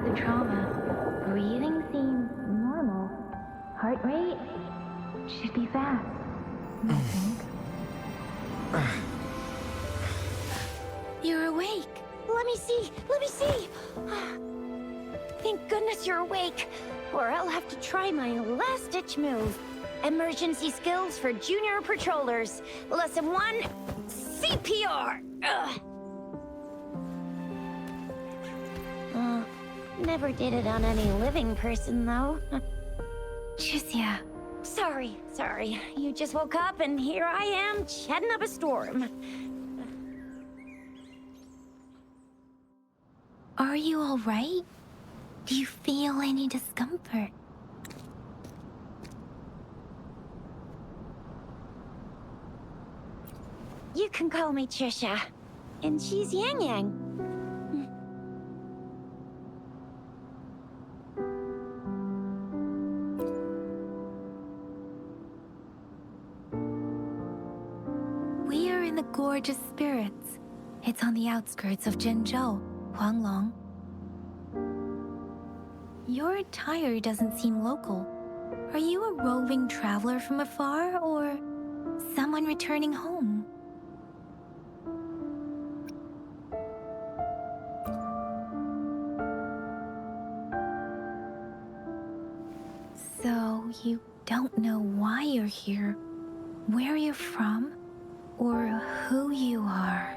the trauma. Breathing seems normal. Heart rate should be fast, I think. You're awake. Let me see! Let me see! Thank goodness you're awake, or I'll have to try my last-ditch move. Emergency skills for junior patrollers. Lesson 1, CPR! Never did it on any living person, though. Tricia. Sorry. You just woke up, and here I am, chatting up a storm. Are you all right? Do you feel any discomfort? You can call me Trisha, and she's Yang Yang. We are in the Gorge of Spirits. It's on the outskirts of Zhenzhou, Huanglong. Your attire doesn't seem local. Are you a roving traveler from afar, or someone returning home? So, you don't know why you're here, where you're from, or who you are.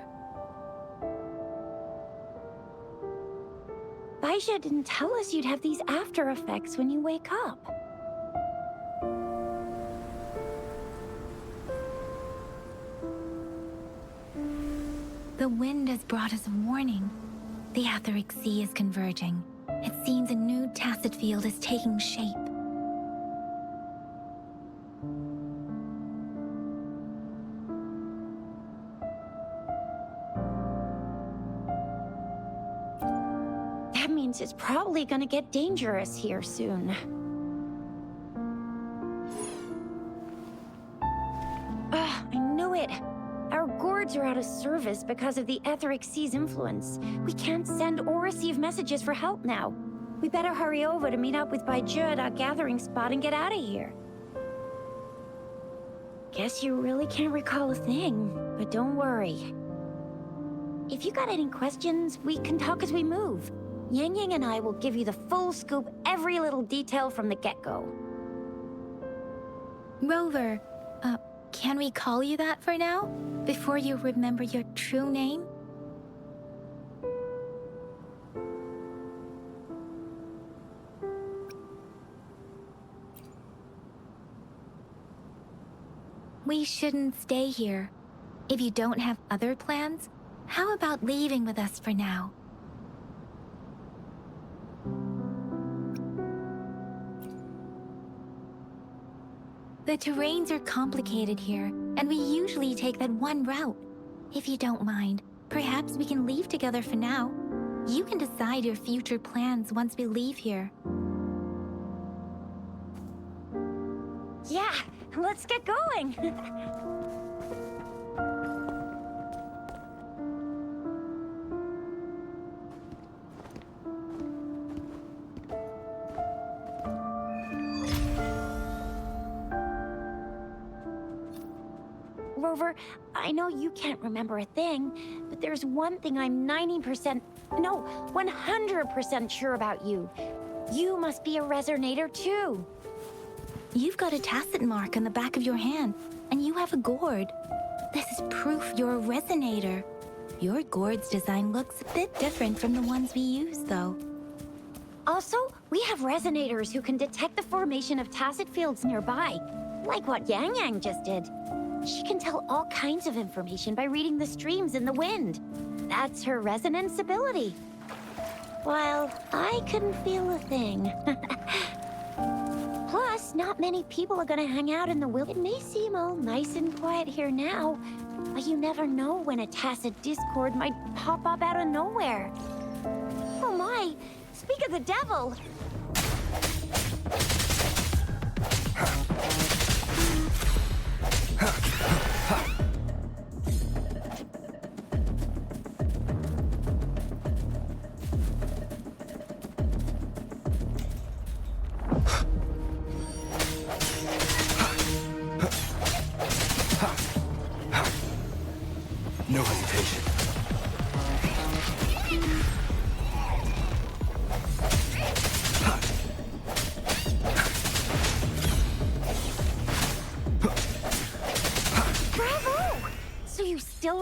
Baisha didn't tell us you'd have these after effects when you wake up. The wind has brought us a warning. The Etheric Sea is converging. It seems a new tacit field is taking shape. That means it's probably gonna get dangerous here soon. I knew it! Our gourds are out of service because of the Etheric Sea's influence. We can't send or receive messages for help now. We better hurry over to meet up with Baiju at our gathering spot and get out of here. Guess you really can't recall a thing, but don't worry. If you got any questions, we can talk as we move. Yang Yang and I will give you the full scoop, every little detail from the get-go. Rover, can we call you that for now? Before you remember your true name? We shouldn't stay here. If you don't have other plans, how about leaving with us for now? The terrains are complicated here, and we usually take that one route. If you don't mind, perhaps we can leave together for now. You can decide your future plans once we leave here. Yeah, let's get going! Rover, I know you can't remember a thing, but there's one thing I'm 90%, no, 100% sure about you. You must be a resonator too. You've got a tacit mark on the back of your hand, and you have a gourd. This is proof you're a resonator. Your gourd's design looks a bit different from the ones we use, though. Also, we have resonators who can detect the formation of tacit fields nearby, like what Yang Yang just did. She can tell all kinds of information by reading the streams in the wind. That's her resonance ability. While I couldn't feel a thing. Plus, not many people are gonna hang out in the wild. It may seem all nice and quiet here now, but you never know when a tacit discord might pop up out of nowhere. Oh my, speak of the devil!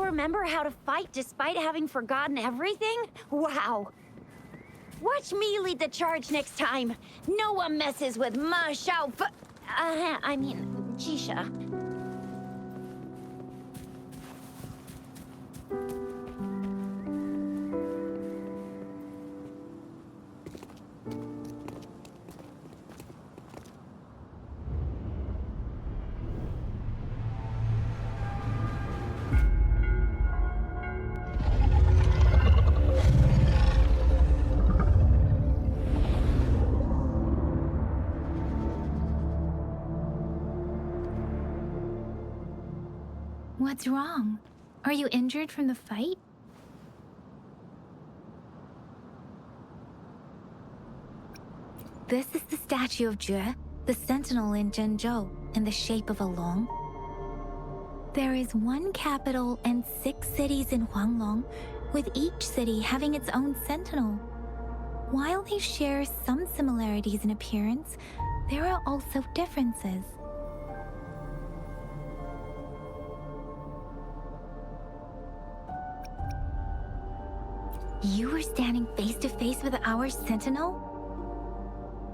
remember how to fight despite having forgotten everything? Wow. Watch me lead the charge next time. No one messes with Ma Xiao Jisha. What's wrong? Are you injured from the fight? This is the statue of Jue, the sentinel in Zhenzhou, in the shape of a long. There is one capital and 6 cities in Huanglong, with each city having its own sentinel. While they share some similarities in appearance, there are also differences. You were standing face to face with our sentinel?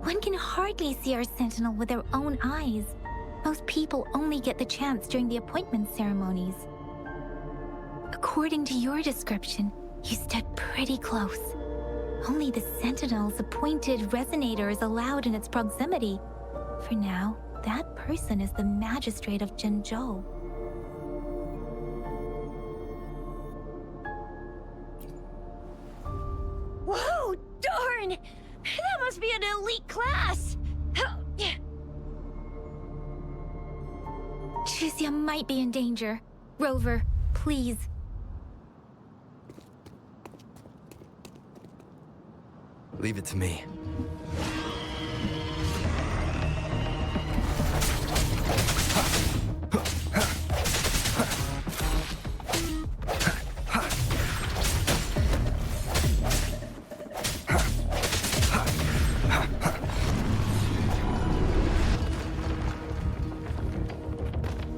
One can hardly see our sentinel with their own eyes. Most people only get the chance during the appointment ceremonies. According to your description, you stood pretty close. Only the sentinel's appointed resonator is allowed in its proximity. For now, that person is the magistrate of Zhenzhou. Whoa, darn! That must be an elite class! Chixia might be in danger. Rover, please. Leave it to me.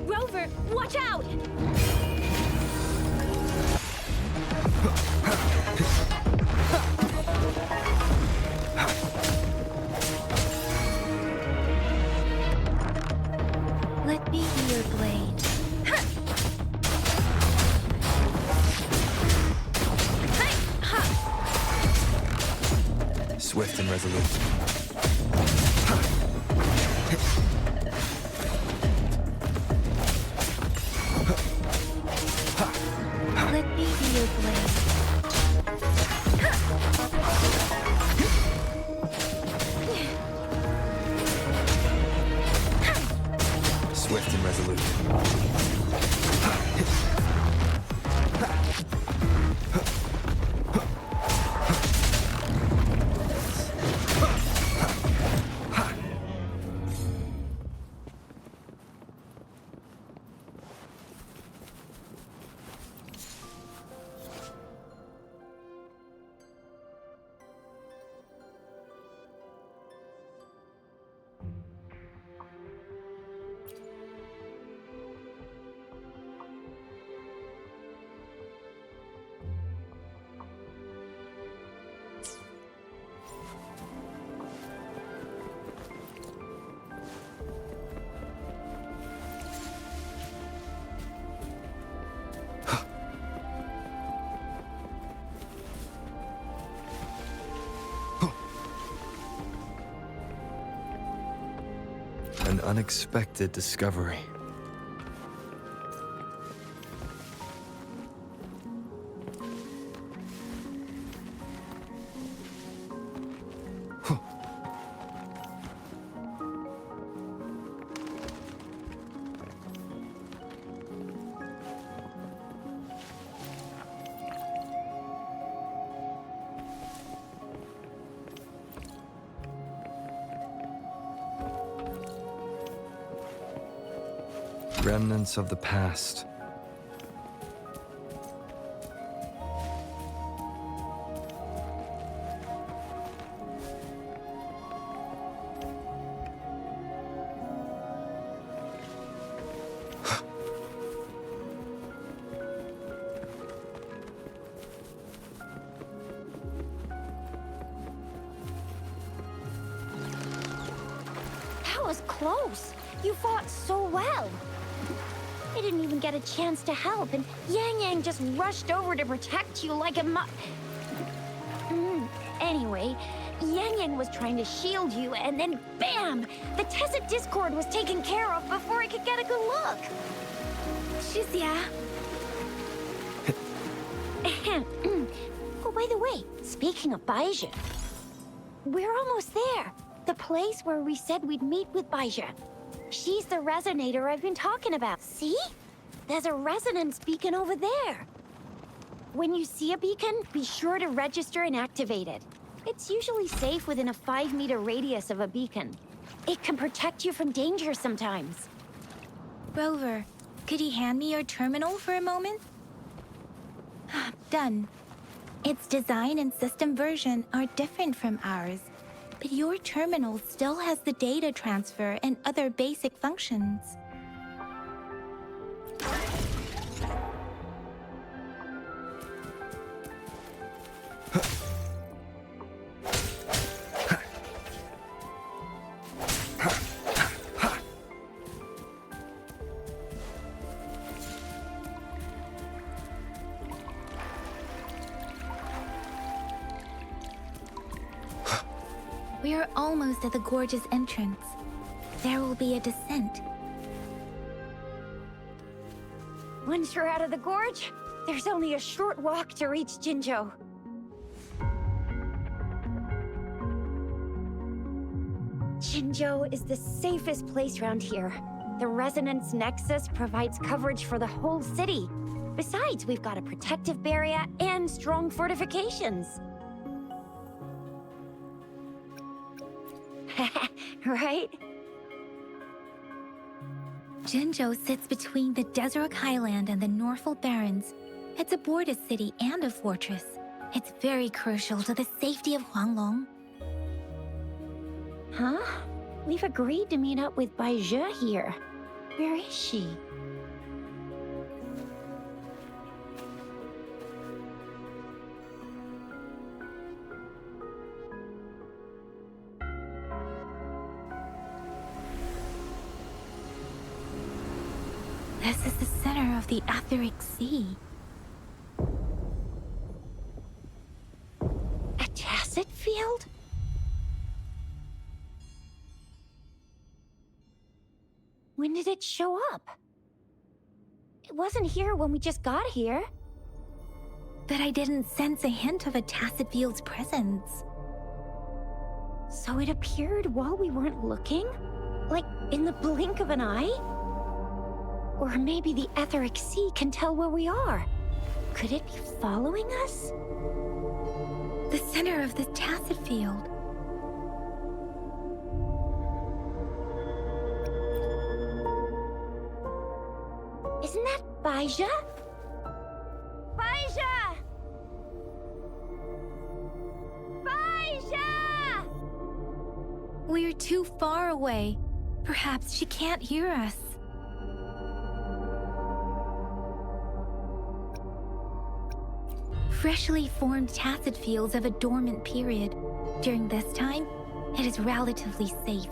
Rover, watch out! Let me be your blade. Swift and resolute. Let me be your blade. Swift and resolute. An unexpected discovery. Remnants of the past. was close. You fought so well. I didn't even get a chance to help, and Yang Yang just rushed over to protect you like a Anyway, Yang Yang was trying to shield you, and then BAM! The Tacit Discord was taken care of before I could get a good look. Shizia. Oh, by the way, speaking of Baizhi, we're almost there. The place where we said we'd meet with Baizhi. She's the resonator I've been talking about. See? There's a resonance beacon over there. When you see a beacon, be sure to register and activate it. It's usually safe within a 5-meter radius of a beacon. It can protect you from danger sometimes. Rover, could you hand me your terminal for a moment? Done. Its design and system version are different from ours, but your terminal still has the data transfer and other basic functions. We are almost at the gorge's entrance. There will be a descent. Once you're out of the gorge, there's only a short walk to reach Jinzhou. Jinzhou is the safest place around here. The Resonance Nexus provides coverage for the whole city. Besides, we've got a protective barrier and strong fortifications. Right? Jinzhou sits between the Desert Highland and the Norfolk Barrens. It's a border city and a fortress. It's very crucial to the safety of Huanglong. Huh? We've agreed to meet up with Baizhi here. Where is she? This is the center of the Etheric Sea. A tacit field? When did it show up? It wasn't here when we just got here. But I didn't sense a hint of a tacit field's presence. So it appeared while we weren't looking? Like in the blink of an eye? Or maybe the Etheric Sea can tell where we are. Could it be following us? The center of the tacit field. Isn't that Baizhi? Baizhi! Baizhi! We're too far away. Perhaps she can't hear us. Freshly formed tacit fields have a dormant period. During this time, it is relatively safe.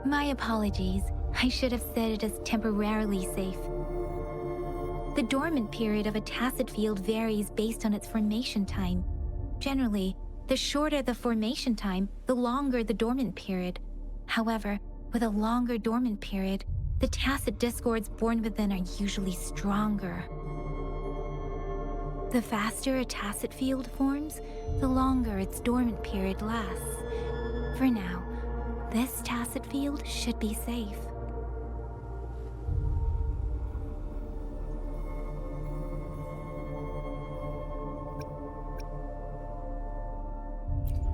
My apologies. I should have said it is temporarily safe. The dormant period of a tacit field varies based on its formation time. Generally, the shorter the formation time, the longer the dormant period. However, with a longer dormant period, the tacit discords born within are usually stronger. The faster a tacit field forms, the longer its dormant period lasts. For now, this tacit field should be safe.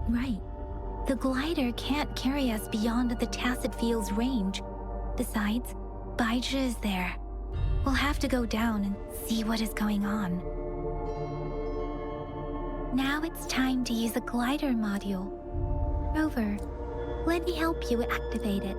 Right. The glider can't carry us beyond the tacit field's range. Besides, Baizhi is there. We'll have to go down and see what is going on. Now it's time to use the glider module. Rover, let me help you activate it.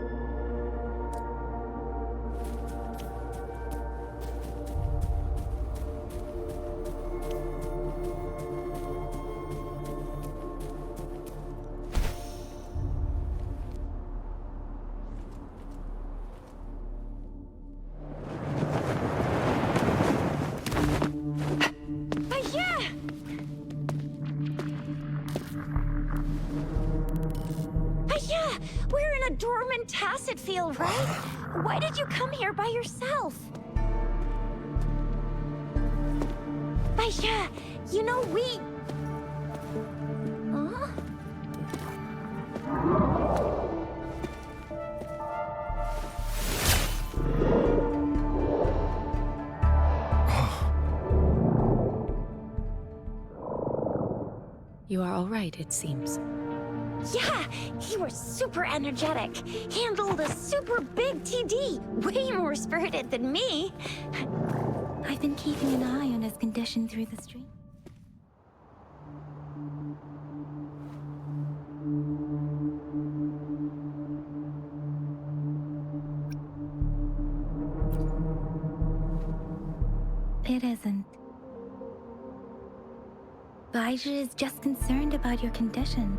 Tacit Field, right? Why did you come here by yourself? Baisha, you know we... Huh? You are all right, it seems. Yeah, he was super energetic. Handled a super big TD. Way more spirited than me. I've been keeping an eye on his condition through the stream. It isn't. Baija is just concerned about your condition.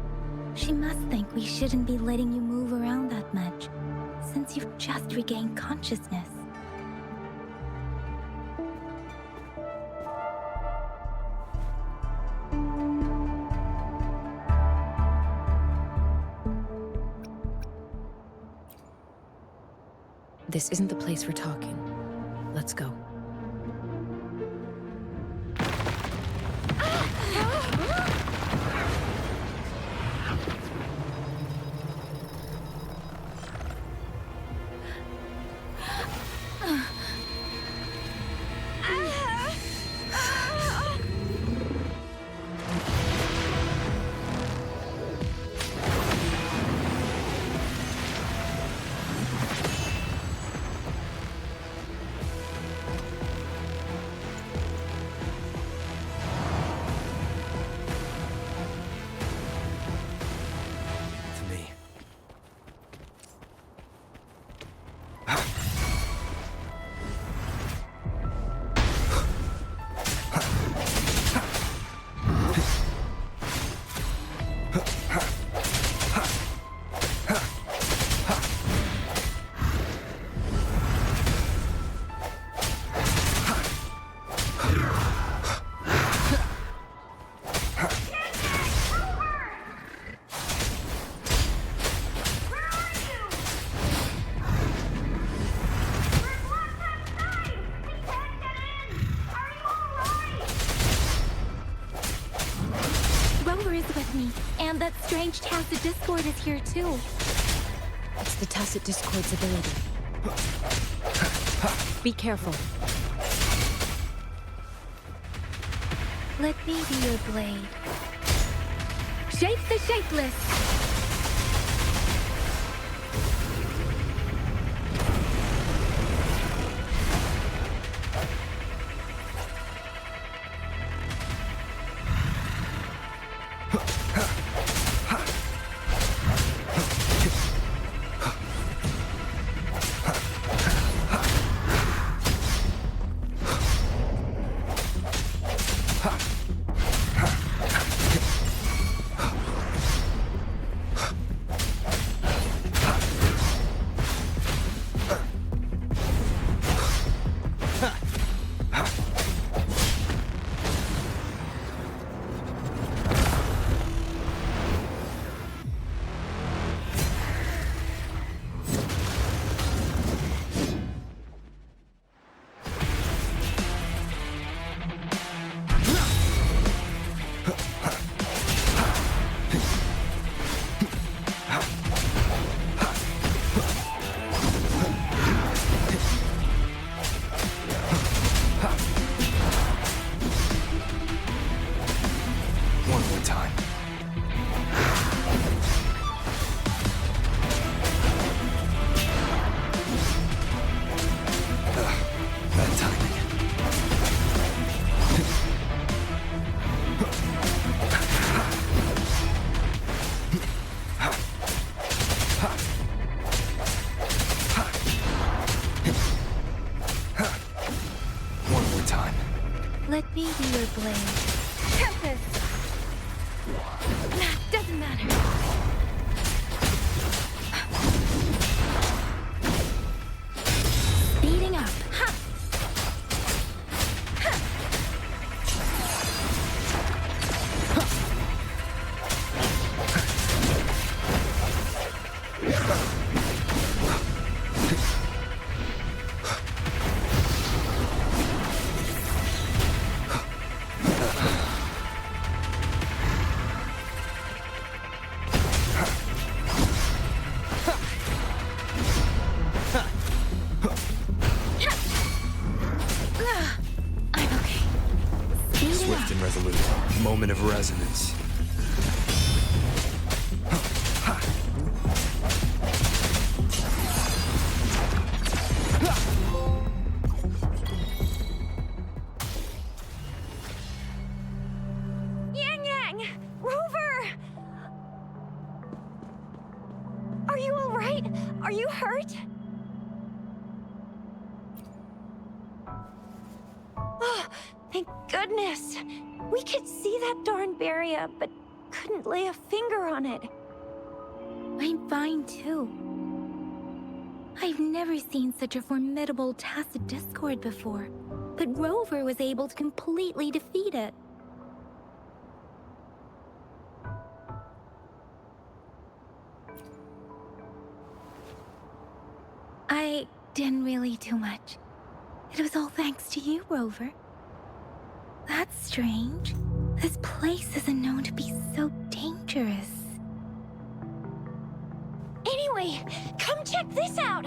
She must think we shouldn't be letting you move around that much, since you've just regained consciousness. This isn't the place for talking. Let's go. To me. Rover is with me, and that strange Tacit Discord is here too. It's the Tacit Discord's ability. Be careful. Let me be your blade. Shape the shapeless! One more time. Bad timing. One more time. Let me be your blade. Tempest! Doesn't matter. Speeding up. Ha! and resolute. Moment of resonance. Yang Yang! Rover! Are you alright? Are you hurt? Oh, thank goodness. We could see that darn barrier, but couldn't lay a finger on it. I'm fine too. I've never seen such a formidable tacit discord before, but Rover was able to completely defeat it. I didn't really do much. It was all thanks to you, Rover. That's strange. This place isn't known to be so dangerous. Anyway, come check this out!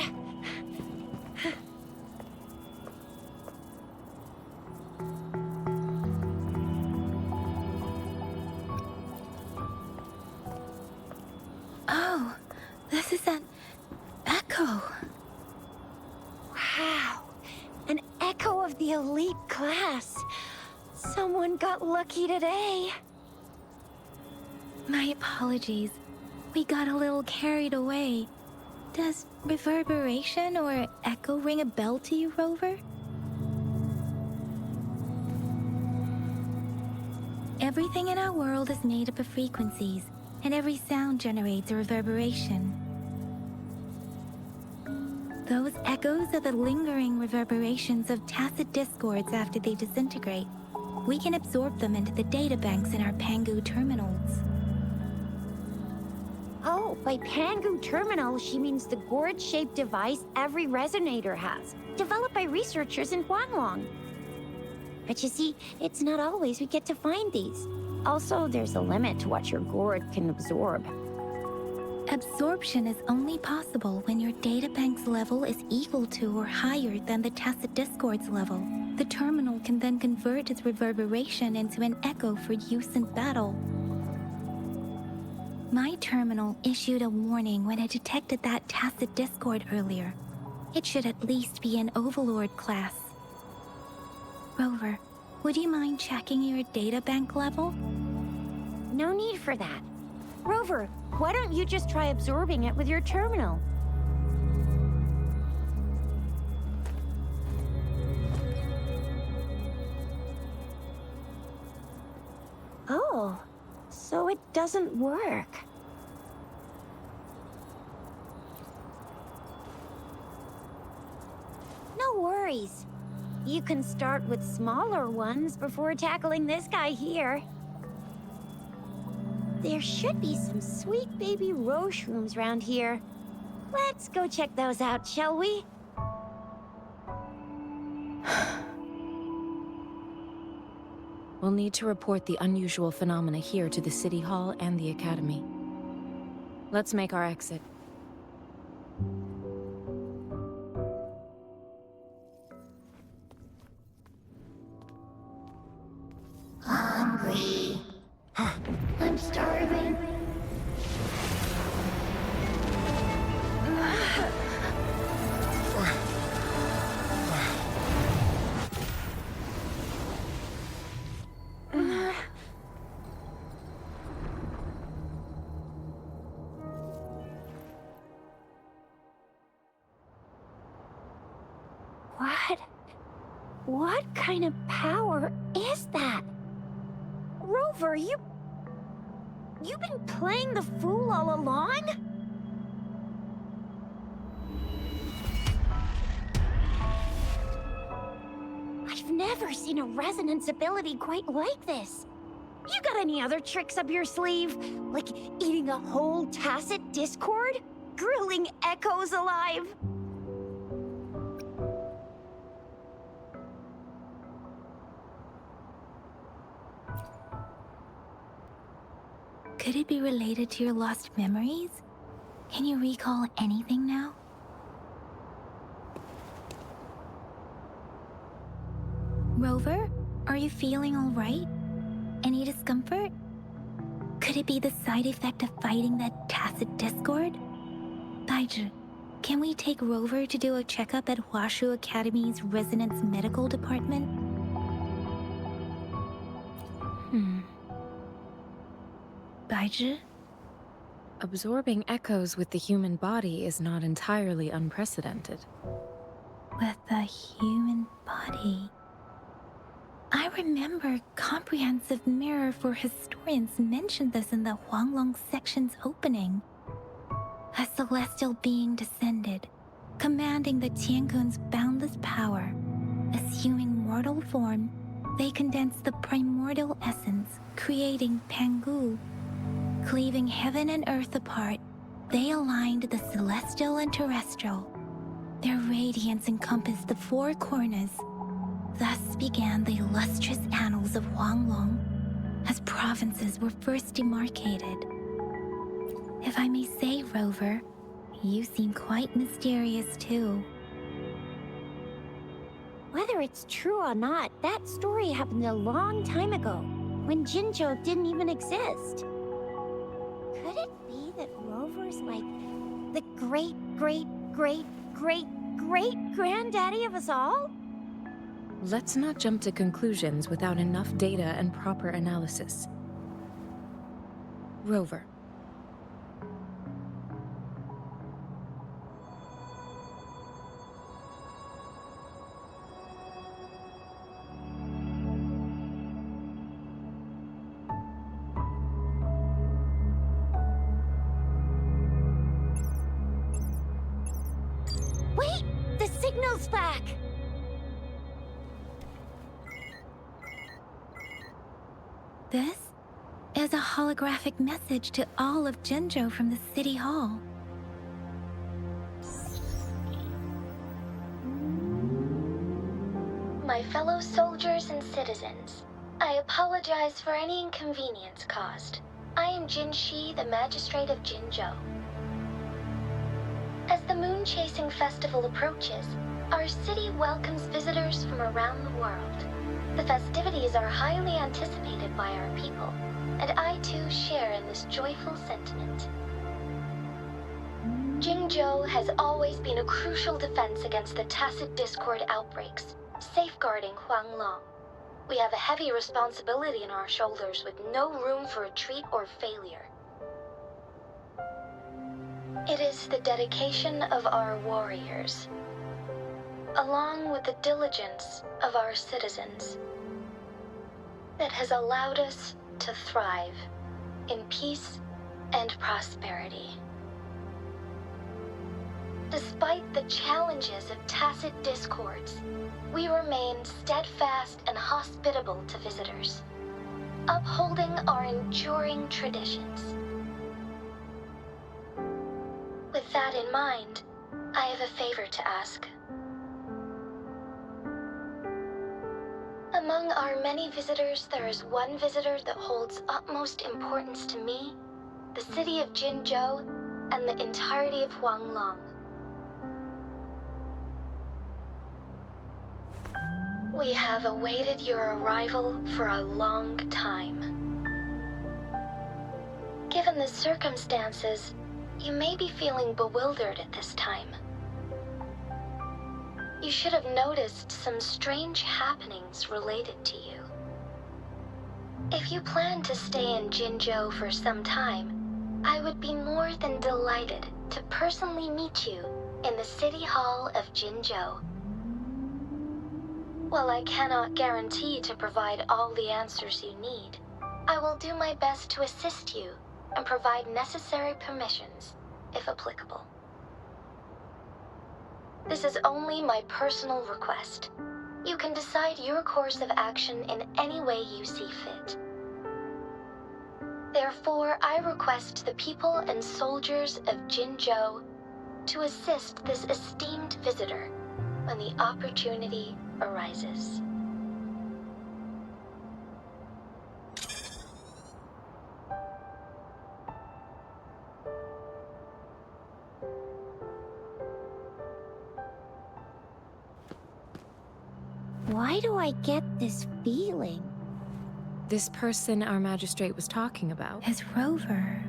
Oh, this is an echo. Wow, an echo of the elite class. Someone got lucky today. My apologies. We got a little carried away. Does reverberation or echo ring a bell to you, Rover? Everything in our world is made up of frequencies, and every sound generates a reverberation. Those echoes are the lingering reverberations of tacit discords after they disintegrate. We can absorb them into the databanks in our Pangu terminals. Oh, by Pangu Terminal, she means the gourd-shaped device every resonator has, developed by researchers in Huanglong. But you see, it's not always we get to find these. Also, there's a limit to what your gourd can absorb. Absorption is only possible when your databank's level is equal to or higher than the tacit discord's level. The terminal can then convert its reverberation into an echo for use in battle. My terminal issued a warning when it detected that tacit discord earlier. It should at least be an Overlord class. Rover, would you mind checking your databank level? No need for that. Rover, why don't you just try absorbing it with your terminal? Oh, so it doesn't work. No worries. You can start with smaller ones before tackling this guy here. There should be some sweet baby Roche rooms around here. Let's go check those out, shall we? We'll need to report the unusual phenomena here to the City Hall and the Academy. Let's make our exit. Hungry. I'm starving. What kind of power is that? Rover, you've been playing the fool all along? I've never seen a resonance ability quite like this. You got any other tricks up your sleeve? Like eating a whole tacit discord? Grilling echoes alive? Could it be related to your lost memories? Can you recall anything now? Rover, are you feeling all right? Any discomfort? Could it be the side effect of fighting that tacit discord? Taiju, can we take Rover to do a checkup at Hwashu Academy's Resonance Medical Department? Taiju? Absorbing echoes with the human body is not entirely unprecedented. With the human body. I remember Comprehensive Mirror for Historians mentioned this in the Huanglong section's opening. A celestial being descended, commanding the Tiankun's boundless power. Assuming mortal form, they condensed the primordial essence, creating Pangu. Cleaving heaven and earth apart, they aligned the celestial and terrestrial. Their radiance encompassed the four corners. Thus began the illustrious annals of Huanglong, as provinces were first demarcated. If I may say, Rover, you seem quite mysterious too. Whether it's true or not, that story happened a long time ago, when Jinzhou didn't even exist. Could it be that Rover's like the great-great-great-great-great-granddaddy of us all? Let's not jump to conclusions without enough data and proper analysis. Rover. Wait! The signal's back! This is a holographic message to all of Jinzhou from the City Hall. My fellow soldiers and citizens, I apologize for any inconvenience caused. I am Jin Shi, the Magistrate of Jinzhou. As the Moon Chasing Festival approaches, our city welcomes visitors from around the world. The festivities are highly anticipated by our people, and I too share in this joyful sentiment. Jinzhou has always been a crucial defense against the tacit discord outbreaks, safeguarding Huanglong. We have a heavy responsibility on our shoulders with no room for retreat or failure. It is the dedication of our warriors, along with the diligence of our citizens, that has allowed us to thrive in peace and prosperity. Despite the challenges of tacit discords, we remain steadfast and hospitable to visitors, upholding our enduring traditions. With that in mind, I have a favor to ask. Among our many visitors, there is one visitor that holds utmost importance to me, the city of Jinzhou, and the entirety of Huanglong. We have awaited your arrival for a long time. Given the circumstances, you may be feeling bewildered at this time. You should have noticed some strange happenings related to you. If you plan to stay in Jinzhou for some time, I would be more than delighted to personally meet you in the City Hall of Jinzhou. While I cannot guarantee to provide all the answers you need, I will do my best to assist you and provide necessary permissions, if applicable. This is only my personal request. You can decide your course of action in any way you see fit. Therefore, I request the people and soldiers of Jinzhou to assist this esteemed visitor when the opportunity arises. Why do I get this feeling? This person our magistrate was talking about. As Rover.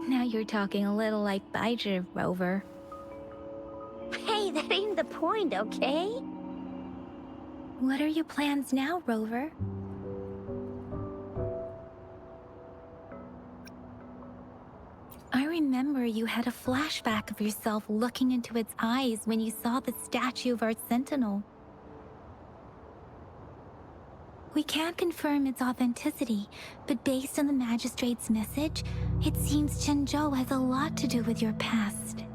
Now you're talking a little like Bijah, Rover. Hey, that ain't the point, okay? What are your plans now, Rover? I remember you had a flashback of yourself looking into its eyes when you saw the statue of our sentinel. We can't confirm its authenticity, but based on the magistrate's message, it seems Jinzhou has a lot to do with your past.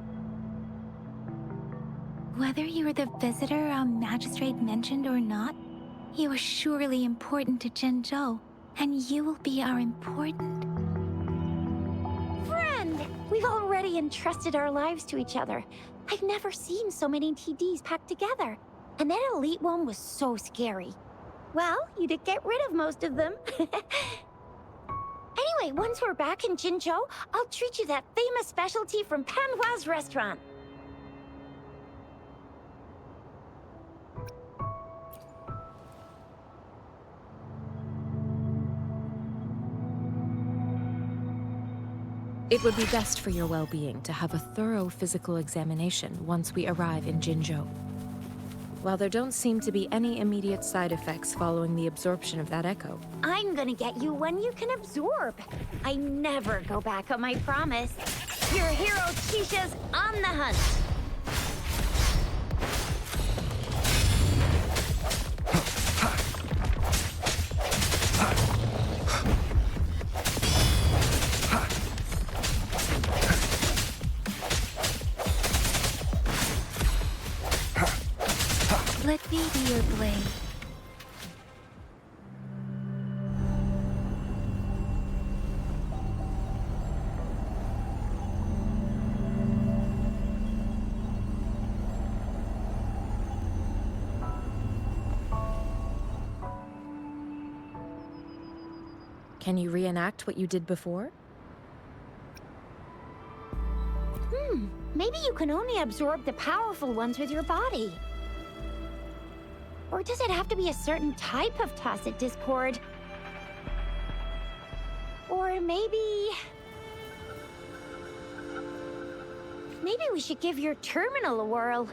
Whether you are the visitor our magistrate mentioned or not, you are surely important to Jinzhou, and you will be our important... Friend! We've already entrusted our lives to each other. I've never seen so many TDs packed together. And that elite one was so scary. Well, you did get rid of most of them. Anyway, once we're back in Jinzhou, I'll treat you that famous specialty from Panhua's restaurant. It would be best for your well-being to have a thorough physical examination once we arrive in Jinzhou. While there don't seem to be any immediate side effects following the absorption of that echo, I'm gonna get you one you can absorb. I never go back on my promise. Your hero Chisha's on the hunt. Let me be your blade. can you reenact what you did before? Maybe you can only absorb the powerful ones with your body. Or does it have to be a certain type of tacit discord? Or maybe we should give your terminal a whirl.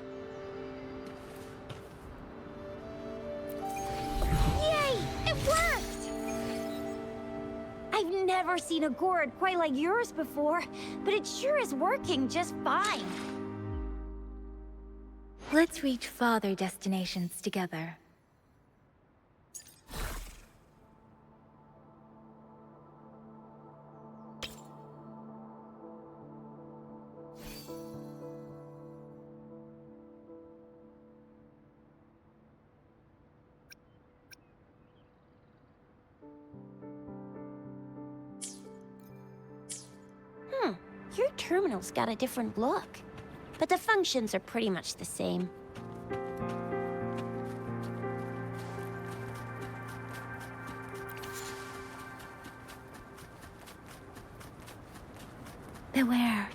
Yay! It worked! I've never seen a gourd quite like yours before, but it sure is working just fine. Let's reach farther destinations together. Your terminal's got a different look, but the functions are pretty much the same. Beware.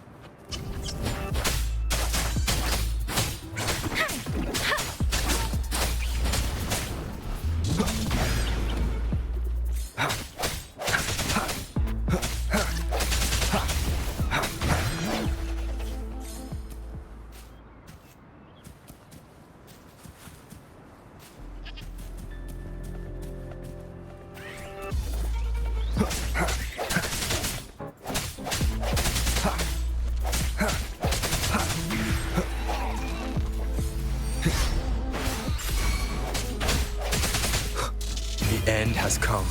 The end has come.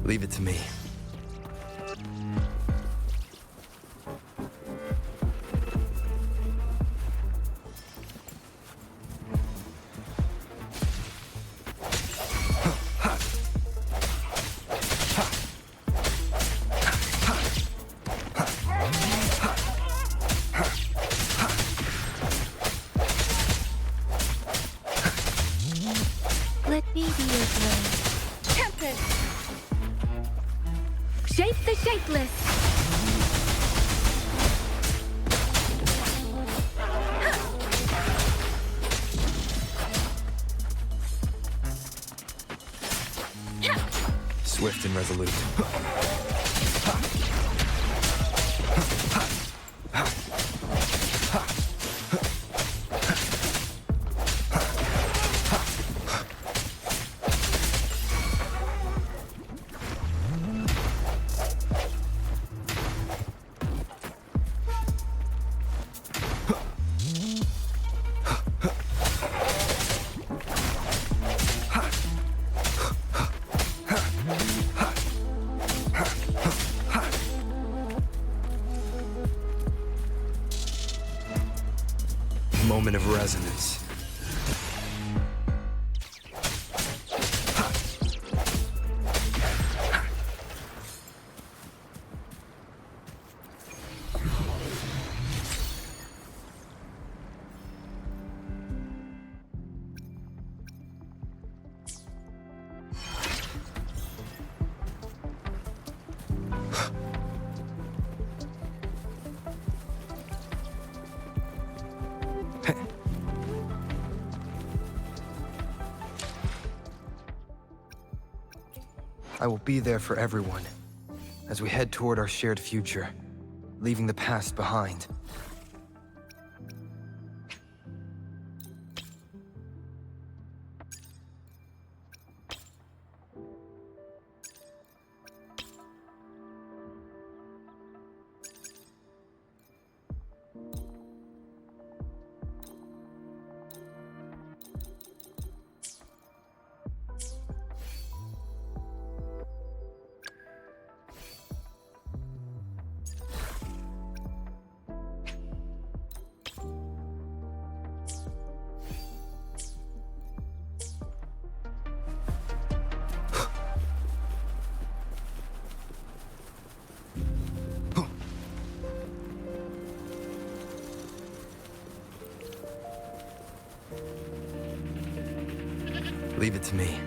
Leave it to me. Meteor blade. Tempest. Shape the shapeless. Swift and resolute. Moment of resonance. I will be there for everyone as we head toward our shared future, leaving the past behind. Leave it to me.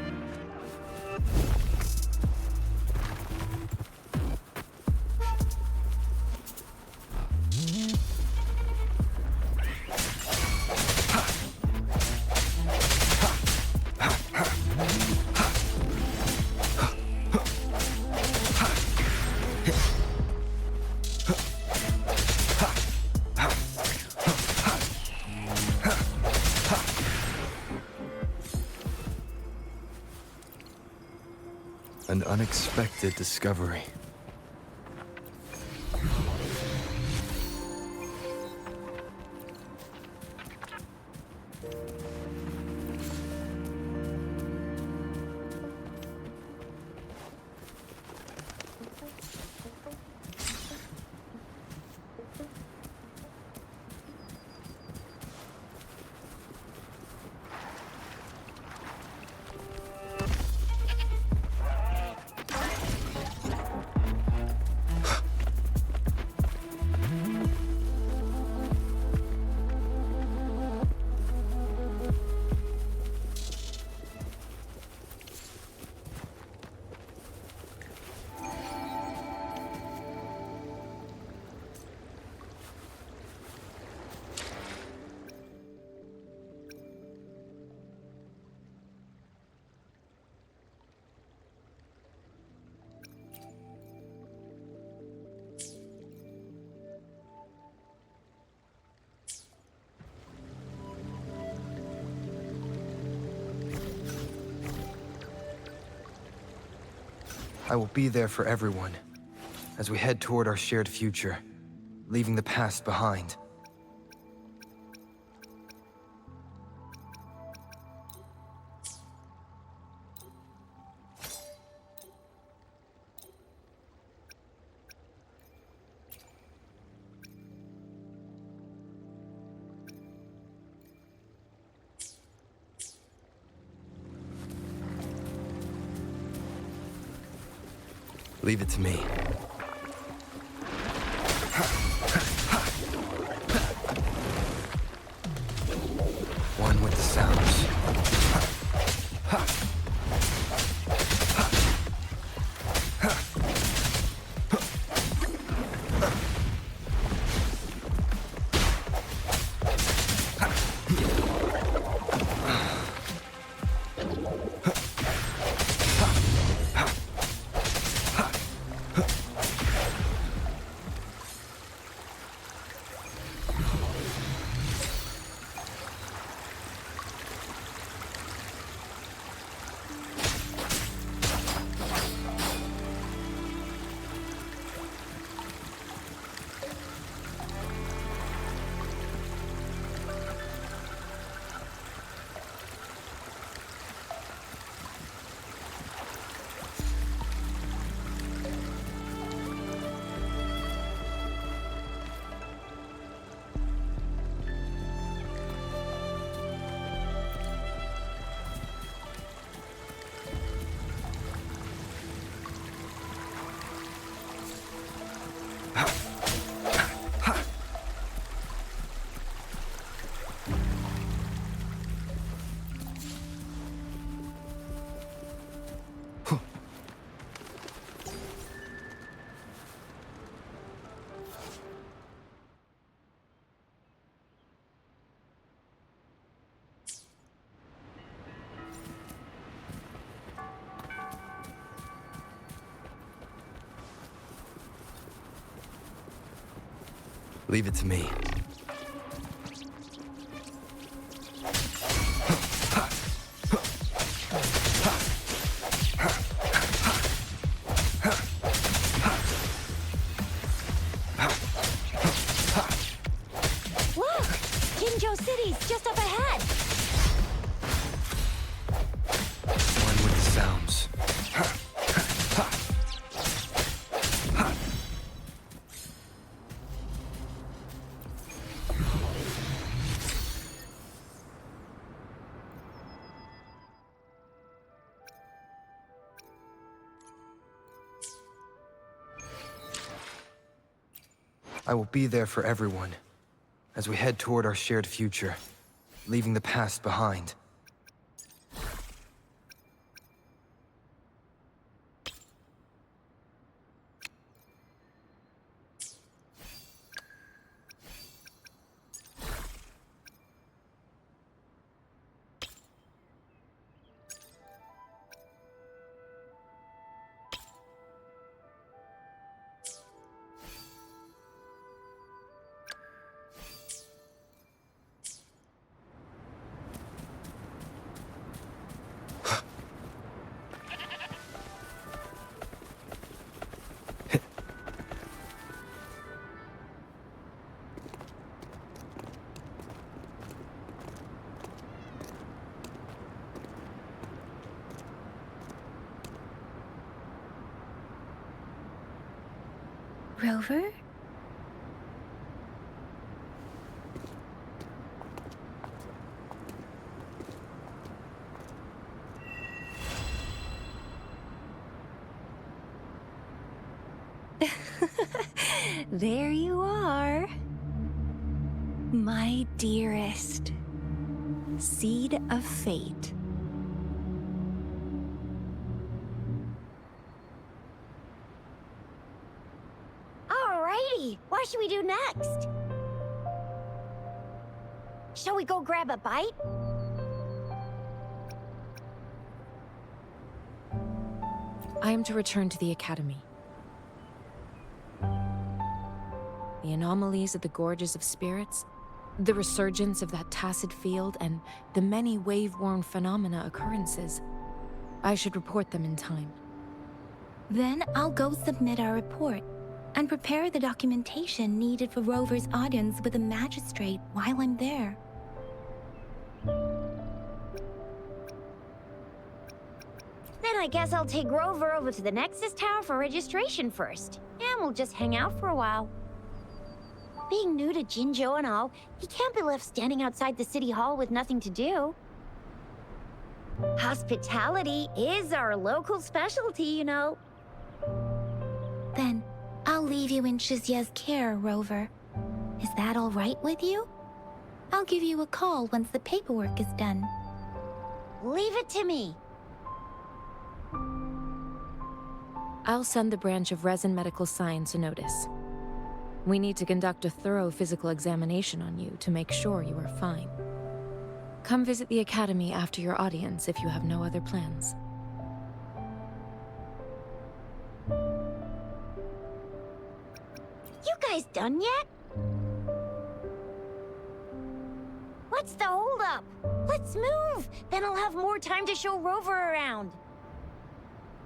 An unexpected discovery. I will be there for everyone as we head toward our shared future, leaving the past behind. Leave it to me. One with the sounds. Leave it to me. Look! Jinzhou City's just up ahead! One with the sounds. I will be there for everyone as we head toward our shared future, leaving the past behind. Rover? There you are. My dearest. Seed of fate. Alrighty, what should we do next? Shall we go grab a bite? I am to return to the Academy. The anomalies of the Gorges of Spirits, the resurgence of that tacit field, and the many wave-worn phenomena occurrences. I should report them in time. Then I'll go submit our report and prepare the documentation needed for Rover's audience with the magistrate while I'm there. Then I guess I'll take Rover over to the Nexus Tower for registration first. And we'll just hang out for a while. Being new to Jinzhou and all, he can't be left standing outside the city hall with nothing to do. Hospitality is our local specialty, you know. Then I'll leave you in Shizia's care, Rover. Is that all right with you? I'll give you a call once the paperwork is done. Leave it to me. I'll send the branch of Resin Medical Science a notice. We need to conduct a thorough physical examination on you to make sure you are fine. Come visit the Academy after your audience if you have no other plans. You guys done yet? What's the holdup? Let's move! Then I'll have more time to show Rover around.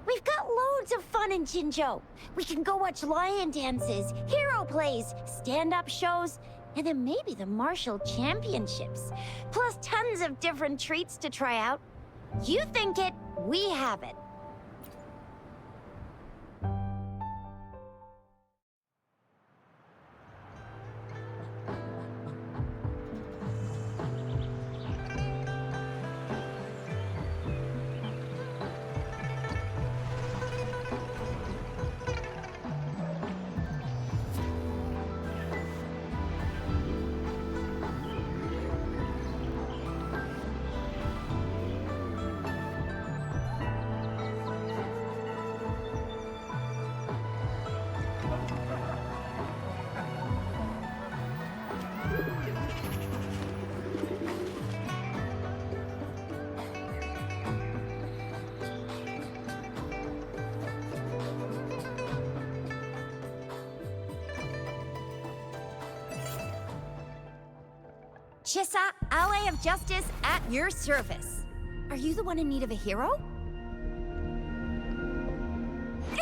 We've got loads of fun in Jinzhou. We can go watch lion dances, hero plays, stand-up shows, and then maybe the martial championships. Plus tons of different treats to try out. You think it, we have it. Chissa, Ally of Justice, at your service. Are you the one in need of a hero?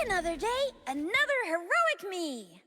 Another day, another heroic me!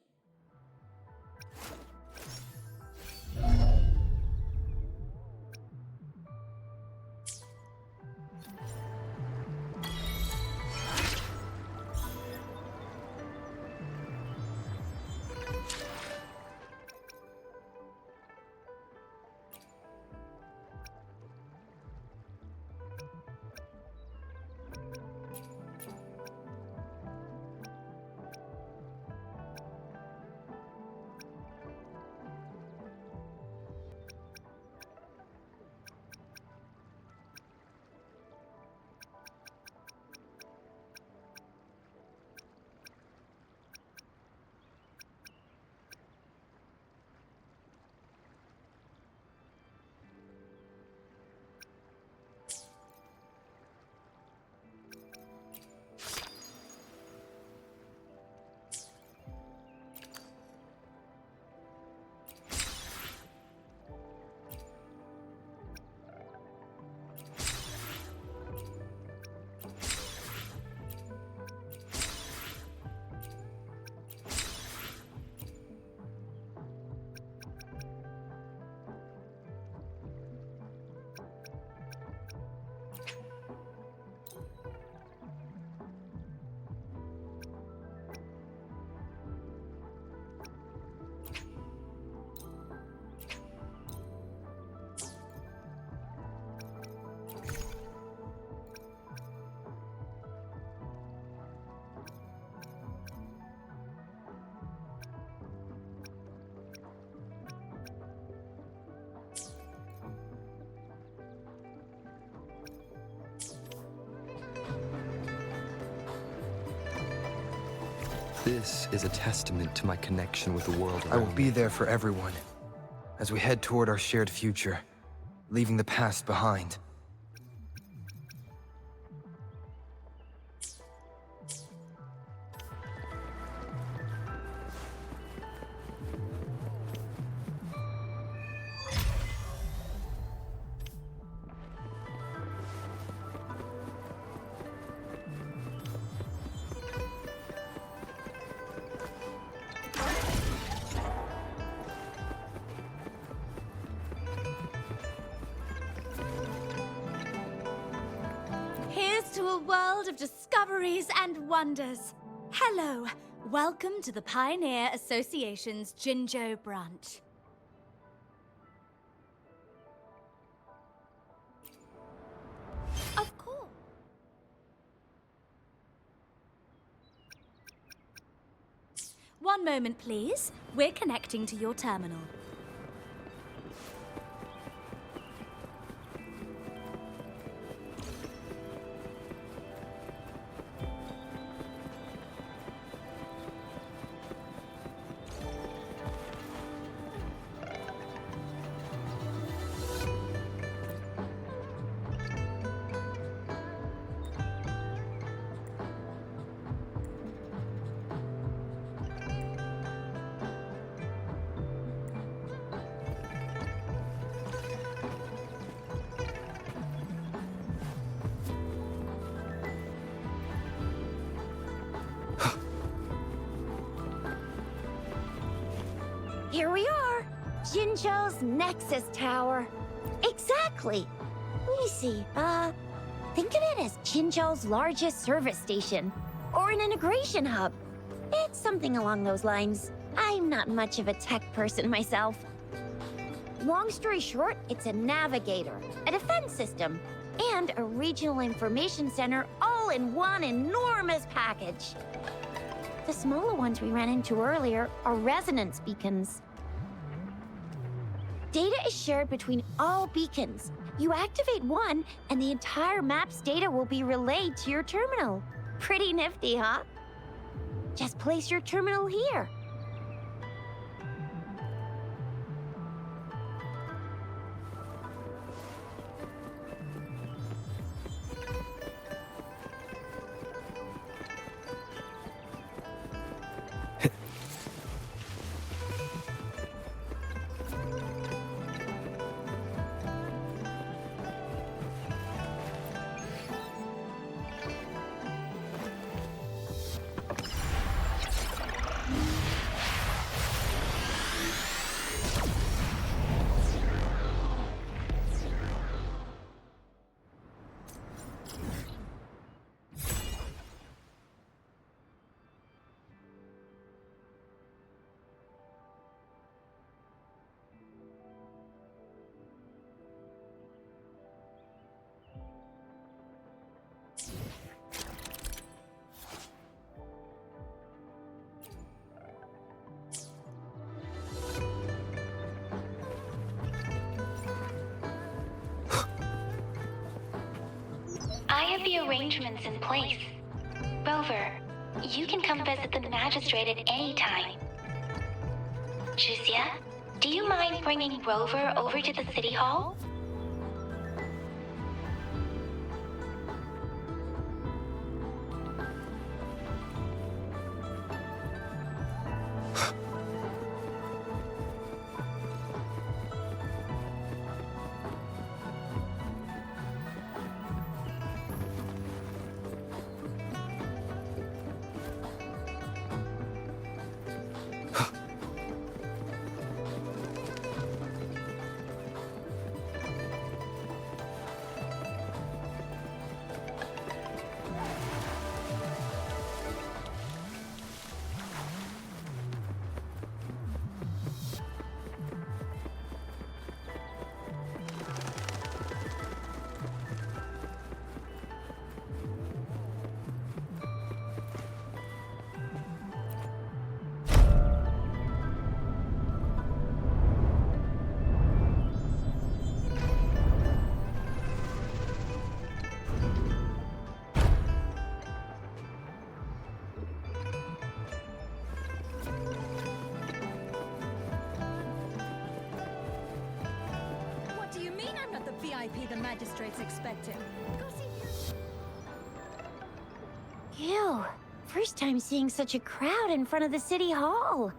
This is a testament to my connection with the world around me. I will be there for everyone as we head toward our shared future, leaving the past behind. To a world of discoveries and wonders. Hello, welcome to the Pioneer Association's Jinzhou branch. Of course. One moment, please. We're connecting to your terminal. Here we are, Jinzhou's Nexus Tower. Exactly. Let me see, think of it as Jinzhou's largest service station, or an integration hub. It's something along those lines. I'm not much of a tech person myself. Long story short, it's a navigator, a defense system, and a regional information center all in one enormous package. The smaller ones we ran into earlier are resonance beacons. Data is shared between all beacons. You activate one, and the entire map's data will be relayed to your terminal. Pretty nifty, huh? Just place your terminal here. have the arrangements in place. Rover, you can come visit the magistrate at any time. Juzia, do you mind bringing Rover over to the city hall? What do you mean I'm not the VIP the magistrate's expecting? Go see. Ew. First time seeing such a crowd in front of the city hall.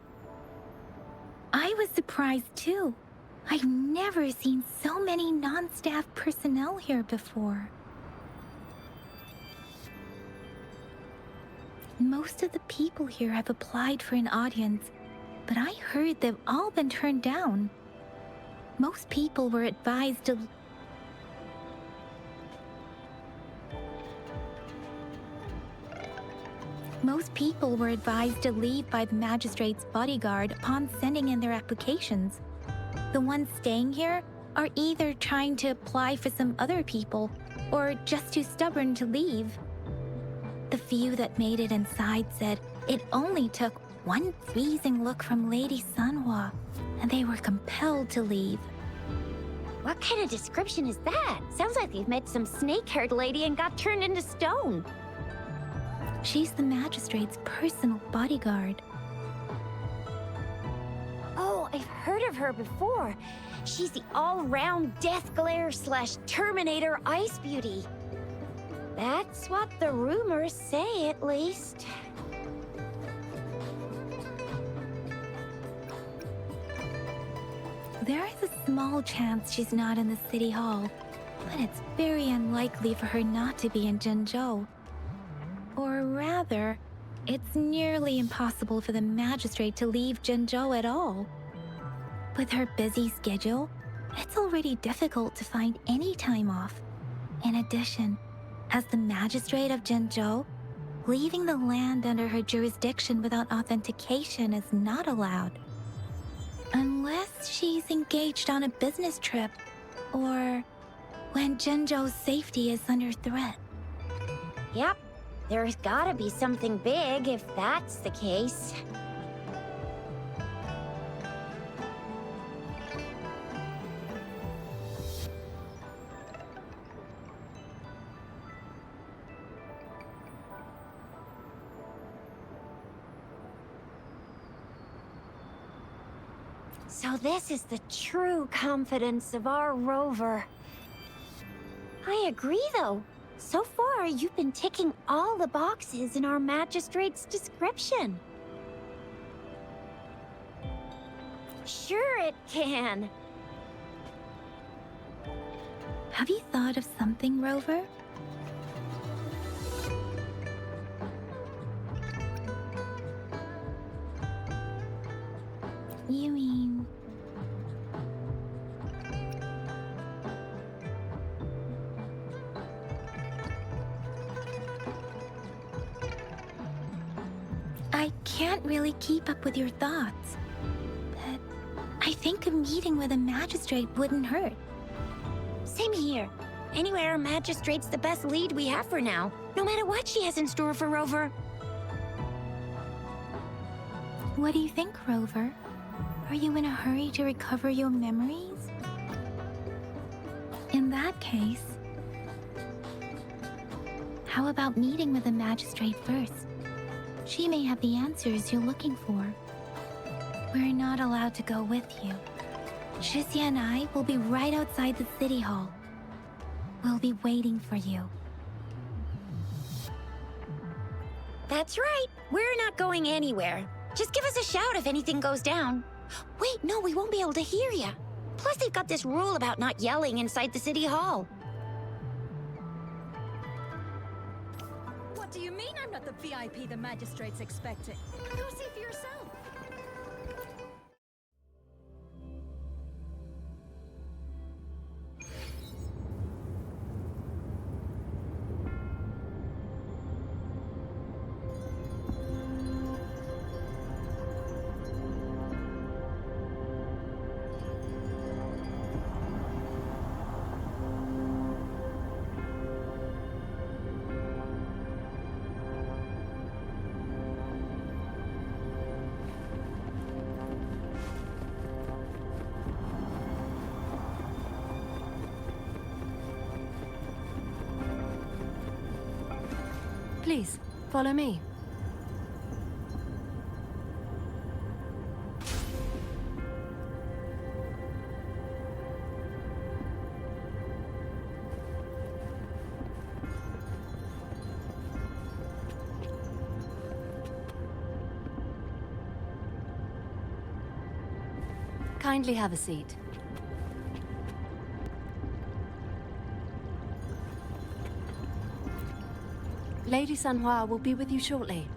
I was surprised too. I've never seen so many non-staff personnel here before. Most of the people here have applied for an audience, but I heard they've all been turned down. Most people were advised to... Most people were advised to leave by the magistrate's bodyguard upon sending in their applications. The ones staying here are either trying to apply for some other people or just too stubborn to leave. The few that made it inside said it only took one freezing look from Lady Sanhua, and they were compelled to leave. What kind of description is that? Sounds like they've met some snake-haired lady and got turned into stone. She's the magistrate's personal bodyguard. Oh, I've heard of her before. She's the all-round Death Glare / Terminator Ice Beauty. That's what the rumors say, at least. There is a small chance she's not in the city hall, but it's very unlikely for her not to be in Jinzhou. Or rather, it's nearly impossible for the magistrate to leave Jinzhou at all. With her busy schedule, it's already difficult to find any time off. In addition, as the magistrate of Jinzhou, leaving the land under her jurisdiction without authentication is not allowed. Unless she's engaged on a business trip, or when Jinzhou's safety is under threat. Yep, there's gotta be something big if that's the case. So this is the true confidence of our rover. I agree, though. So far, you've been ticking all the boxes in our magistrate's description. Sure it can. Have you thought of something, Rover? You mean... I can't really keep up with your thoughts, but I think a meeting with a magistrate wouldn't hurt. Same here. Anywhere a magistrate's the best lead we have for now, no matter what she has in store for Rover. What do you think, Rover? Are you in a hurry to recover your memories? In that case... How about meeting with the magistrate first? She may have the answers you're looking for. We're not allowed to go with you. Shixia and I will be right outside the city hall. We'll be waiting for you. That's right. We're not going anywhere. Just give us a shout if anything goes down. Wait, no, we won't be able to hear you. Plus, they've got this rule about not yelling inside the city hall. What do you mean I'm not the VIP the magistrate's expecting? Go see for yourself. Please, follow me. Kindly have a seat. Lady Sanhua will be with you shortly.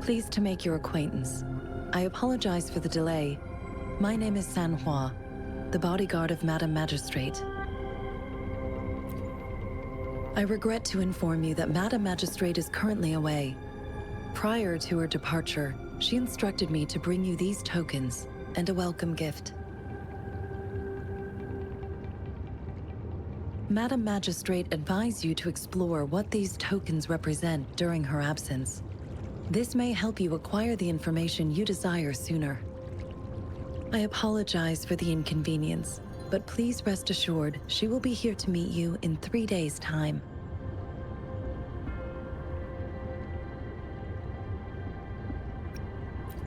Pleased to make your acquaintance. I apologize for the delay. My name is Sanhua, the bodyguard of Madam Magistrate. I regret to inform you that Madam Magistrate is currently away. Prior to her departure, she instructed me to bring you these tokens and a welcome gift. Madam Magistrate advised you to explore what these tokens represent during her absence. This may help you acquire the information you desire sooner. I apologize for the inconvenience, but please rest assured she will be here to meet you in 3 days' time.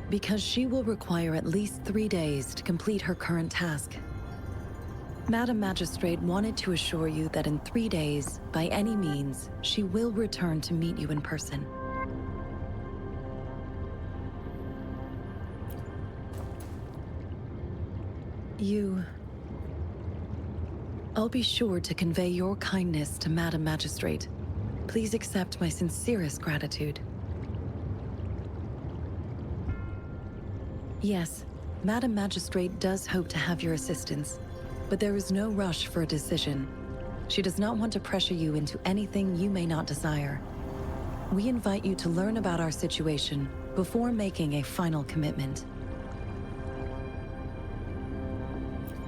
Because she will require at least 3 days to complete her current task. Madam Magistrate wanted to assure you that in 3 days, by any means, she will return to meet you in person. I'll be sure to convey your kindness to Madam Magistrate. Please accept my sincerest gratitude. Yes, Madam Magistrate does hope to have your assistance, but there is no rush for a decision. She does not want to pressure you into anything you may not desire. We invite you to learn about our situation before making a final commitment.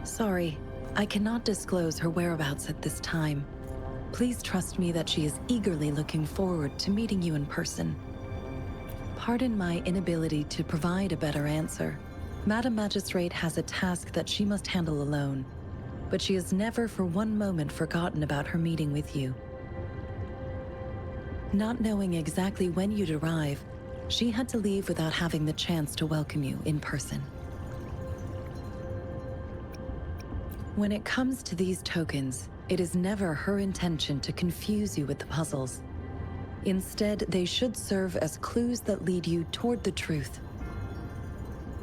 Sorry, I cannot disclose her whereabouts at this time. Please trust me that she is eagerly looking forward to meeting you in person. Pardon my inability to provide a better answer. Madam Magistrate has a task that she must handle alone, but she has never for one moment forgotten about her meeting with you. Not knowing exactly when you'd arrive, she had to leave without having the chance to welcome you in person. When it comes to these tokens, it is never her intention to confuse you with the puzzles. Instead, they should serve as clues that lead you toward the truth.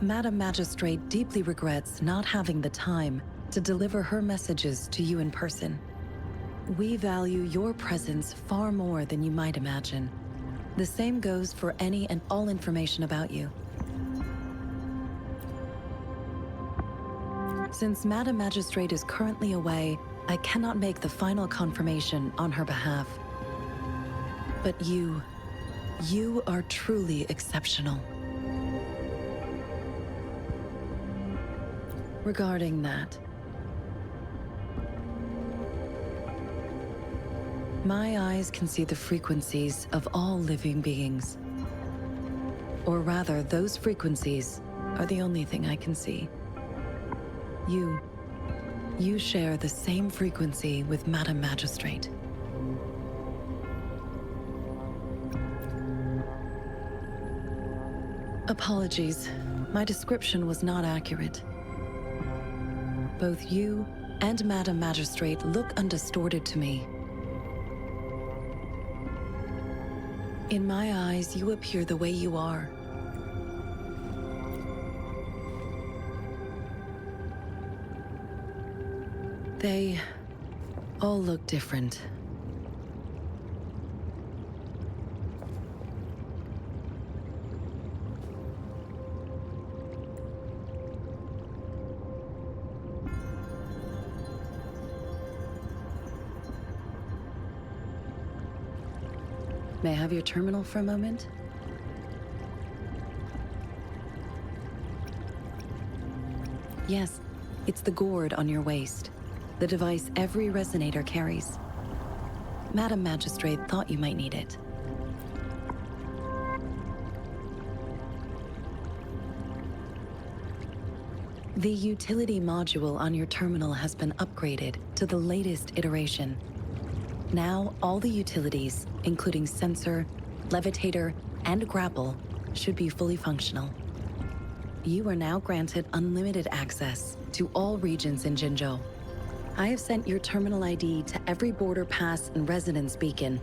Madam Magistrate deeply regrets not having the time to deliver her messages to you in person. We value your presence far more than you might imagine. The same goes for any and all information about you. Since Madam Magistrate is currently away, I cannot make the final confirmation on her behalf. But you are truly exceptional. Regarding that, my eyes can see the frequencies of all living beings. Or rather, those frequencies are the only thing I can see. You share the same frequency with Madam Magistrate. Apologies, my description was not accurate. Both you and Madam Magistrate look undistorted to me. In my eyes, you appear the way you are. They all look different. May I have your terminal for a moment? Yes, it's the gourd on your waist. The device every resonator carries. Madam Magistrate thought you might need it. The utility module on your terminal has been upgraded to the latest iteration. Now, all the utilities, including sensor, levitator, and grapple, should be fully functional. You are now granted unlimited access to all regions in Jinzhou. I have sent your terminal ID to every border pass and residence beacon.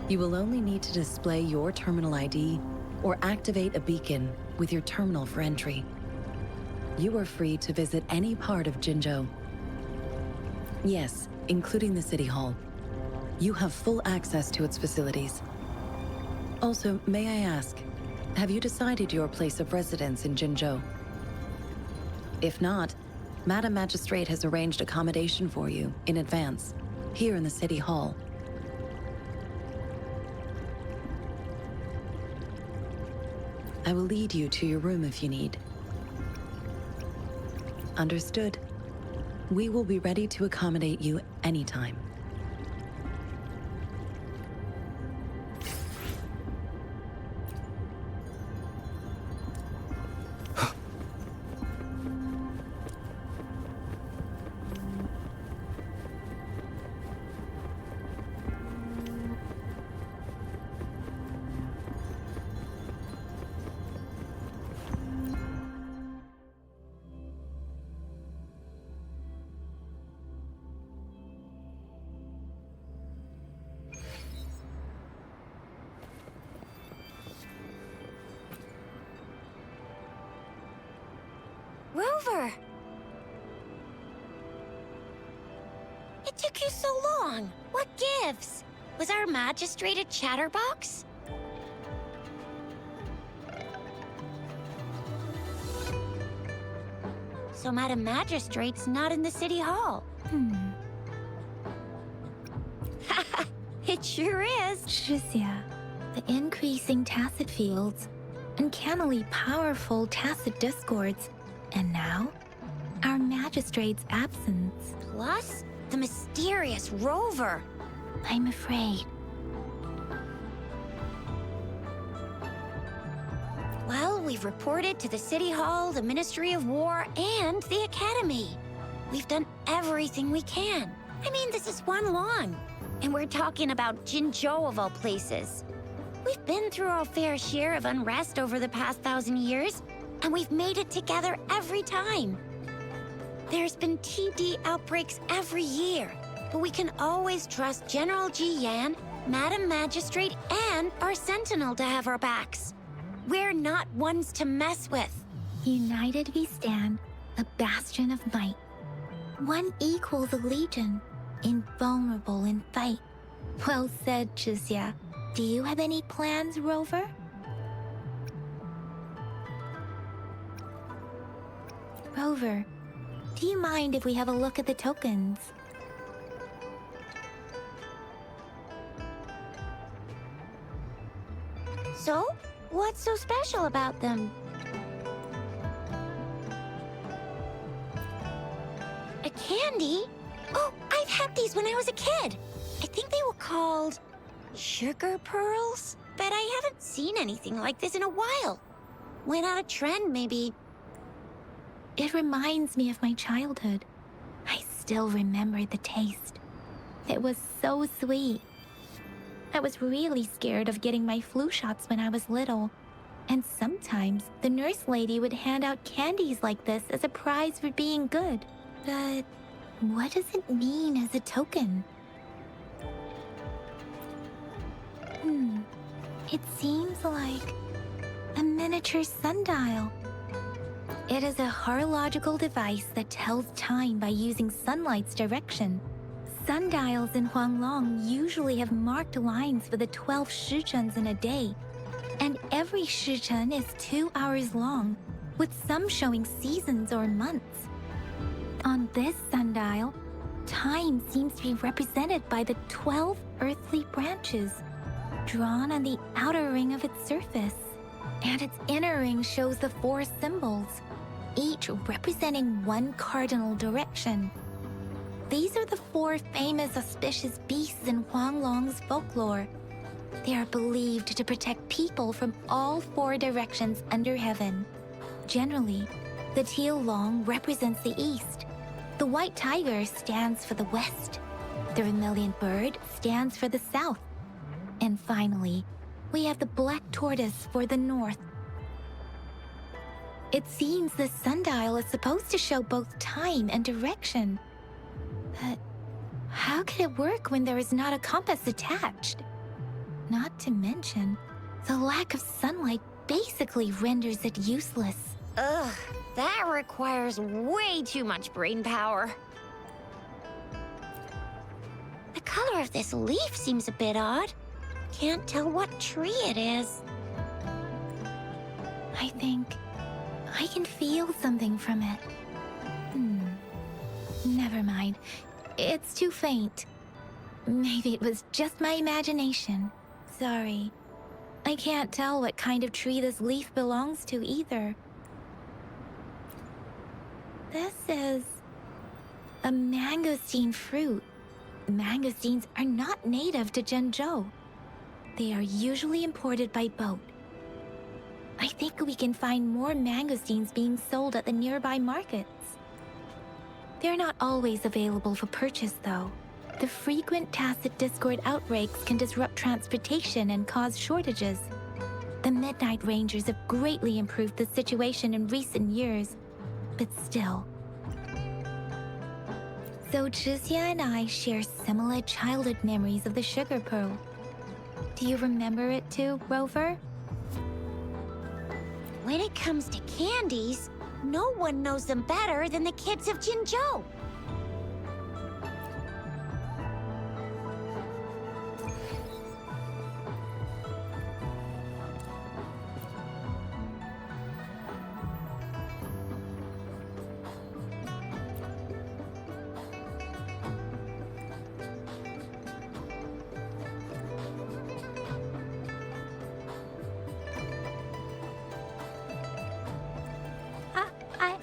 You will only need to display your terminal ID or activate a beacon with your terminal for entry. You are free to visit any part of Jinzhou. Yes, including the City Hall. You have full access to its facilities. Also, may I ask, have you decided your place of residence in Jinzhou? If not, Madam Magistrate has arranged accommodation for you in advance, here in the City Hall. I will lead you to your room if you need. Understood. We will be ready to accommodate you anytime. Rover! It took you so long. What gives? Was our magistrate a chatterbox? So Madam Magistrate's not in the City Hall. It sure is. Shizia, the increasing tacit fields, uncannily powerful tacit discords, and now, our magistrate's absence. Plus, the mysterious Rover. I'm afraid. Well, we've reported to the City Hall, the Ministry of War, and the Academy. We've done everything we can. I mean, this is one long. And we're talking about Jinzhou of all places. We've been through our fair share of unrest over the past 1,000 years, and we've made it together every time. There's been TD outbreaks every year, but we can always trust General Ji Yan, Madam Magistrate, and our Sentinel to have our backs. We're not ones to mess with. United we stand, a bastion of might. One equals a legion, invulnerable in fight. Well said, Chuzia. Do you have any plans, Rover? Rover, do you mind if we have a look at the tokens? So, what's so special about them? A candy? Oh, I've had these when I was a kid. I think they were called sugar pearls, but I haven't seen anything like this in a while. Went out of trend, maybe. It reminds me of my childhood. I still remember the taste. It was so sweet. I was really scared of getting my flu shots when I was little. And sometimes the nurse lady would hand out candies like this as a prize for being good. But what does it mean as a token? It seems like a miniature sundial. It is a horological device that tells time by using sunlight's direction. Sundials in Huanglong usually have marked lines for the 12 shichuns in a day, and every shichun is 2 hours long, with some showing seasons or months. On this sundial, time seems to be represented by the 12 earthly branches, drawn on the outer ring of its surface, and its inner ring shows the 4 symbols, each representing one cardinal direction. These are the 4 famous auspicious beasts in Huanglong's folklore. They are believed to protect people from all 4 directions under heaven. Generally, the teal long represents the east, the white tiger stands for the west, the vermilion bird stands for the south, and finally, we have the black tortoise for the north. It seems the sundial is supposed to show both time and direction. But how can it work when there is not a compass attached? Not to mention, the lack of sunlight basically renders it useless. Ugh, that requires way too much brain power. The color of this leaf seems a bit odd. Can't tell what tree it is. I think I can feel something from it. Never mind. It's too faint. Maybe it was just my imagination. Sorry. I can't tell what kind of tree this leaf belongs to either. This is a mangosteen fruit. Mangosteens are not native to Zhengzhou. They are usually imported by boat. I think we can find more mangosteens being sold at the nearby markets. They're not always available for purchase, though. The frequent tacit discord outbreaks can disrupt transportation and cause shortages. The Midnight Rangers have greatly improved the situation in recent years, but still. So Chuzia and I share similar childhood memories of the sugar pearl. Do you remember it too, Rover? When it comes to candies, no one knows them better than the kids of Jinzhou.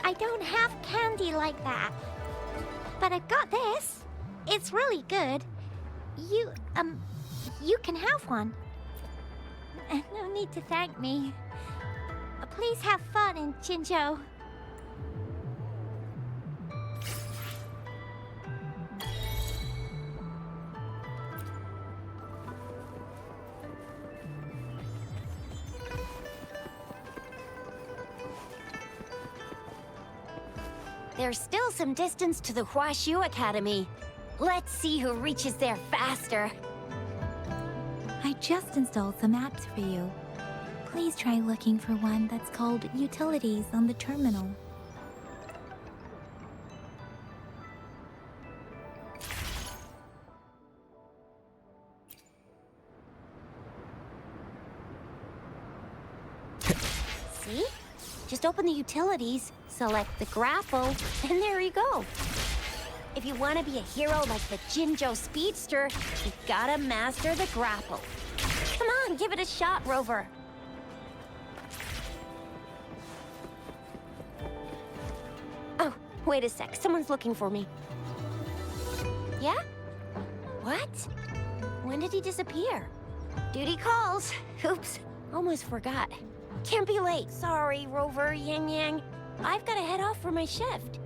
I don't have candy like that. But I've got this. It's really good. You can have one. No need to thank me. Please have fun in Jinzhou. There's still some distance to the Huaxiu Academy. Let's see who reaches there faster. I just installed some apps for you. Please try looking for one that's called Utilities on the terminal. See? Just open the utilities, select the grapple, and there you go. If you want to be a hero like the Jinjo Speedster, you gotta master the grapple. Come on, give it a shot, Rover. Oh, wait a sec. Someone's looking for me. Yeah? What? When did he disappear? Duty calls. Oops, almost forgot. Can't be late. Sorry, Rover, Yang Yang. I've got to head off for my shift.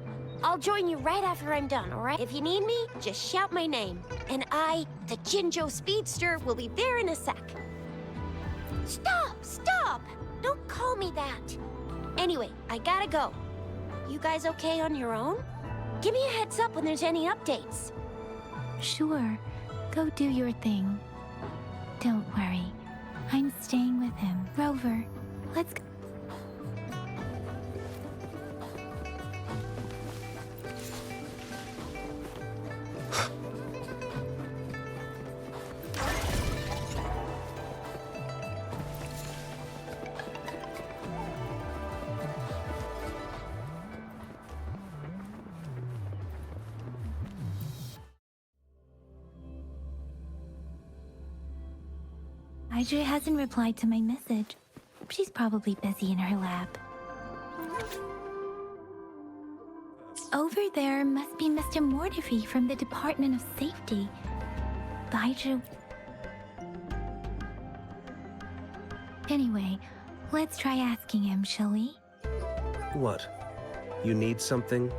I'll join you right after I'm done, all right? If you need me, just shout my name. And I, the Jinjo Speedster, will be there in a sec. Stop! Stop! Don't call me that. Anyway, I gotta go. You guys okay on your own? Give me a heads up when there's any updates. Sure, go do your thing. Don't worry, I'm staying with him. Rover, let's go. Audrey hasn't replied to my message. She's probably busy in her lab. Over there must be Mr. Mortifi from the Department of Safety. Baiju. Anyway, let's try asking him, shall we? What? You need something?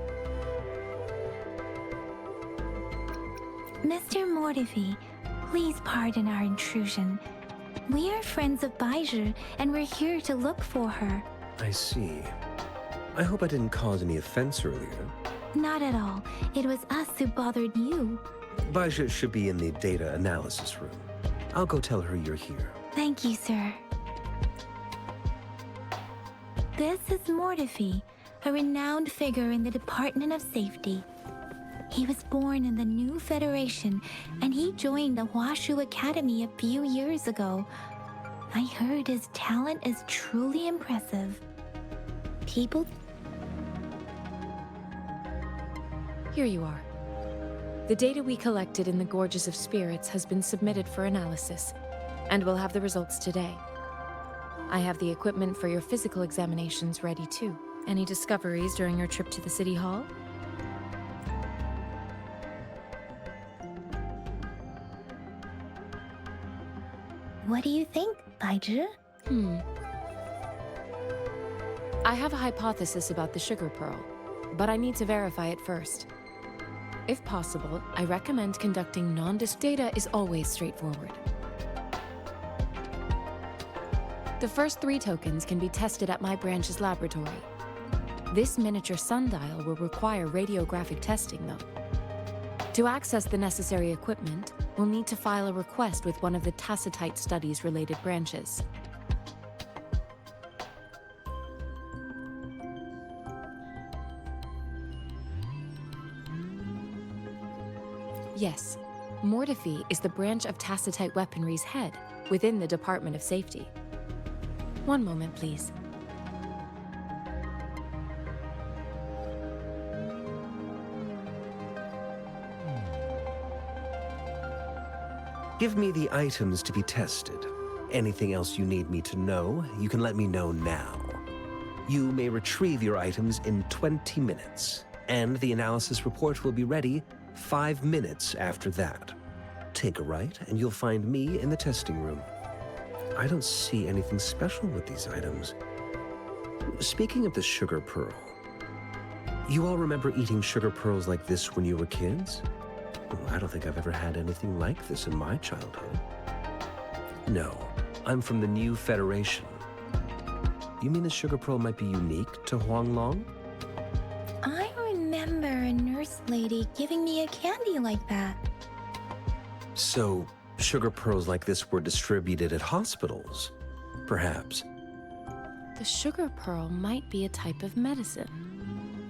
Mr. Mortifi, please pardon our intrusion. We are friends of Baiju, and we're here to look for her. I see. I hope I didn't cause any offense earlier. Not at all. It was us who bothered you. Baija should be in the data analysis room. I'll go tell her you're here. Thank you, sir. This is Mortifi, a renowned figure in the Department of Safety. He was born in the new Federation, and he joined the Huashu Academy a few years ago. I heard his talent is truly impressive. People... Here you are. The data we collected in the Gorges of Spirits has been submitted for analysis, and we'll have the results today. I have the equipment for your physical examinations ready too. Any discoveries during your trip to the City Hall? What do you think, Baiju? I have a hypothesis about the sugar pearl, but I need to verify it first. If possible, I recommend conducting data is always straightforward. The first 3 tokens can be tested at my branch's laboratory. This miniature sundial will require radiographic testing, though. To access the necessary equipment, we'll need to file a request with one of the Tacitite Studies-related branches. Yes, Mortifi is the branch of Tacitite Weaponry's head within the Department of Safety. One moment, please. Give me the items to be tested. Anything else you need me to know, you can let me know now. You may retrieve your items in 20 minutes, and the analysis report will be ready 5 minutes after that. Take a right, and you'll find me in the testing room. I don't see anything special with these items. Speaking of the sugar pearl, you all remember eating sugar pearls like this when you were kids? I don't think I've ever had anything like this in my childhood. No, I'm from the new Federation. You mean the sugar pearl might be unique to Huanglong? I remember a nurse lady giving me a candy like that. So, sugar pearls like this were distributed at hospitals, perhaps. The sugar pearl might be a type of medicine.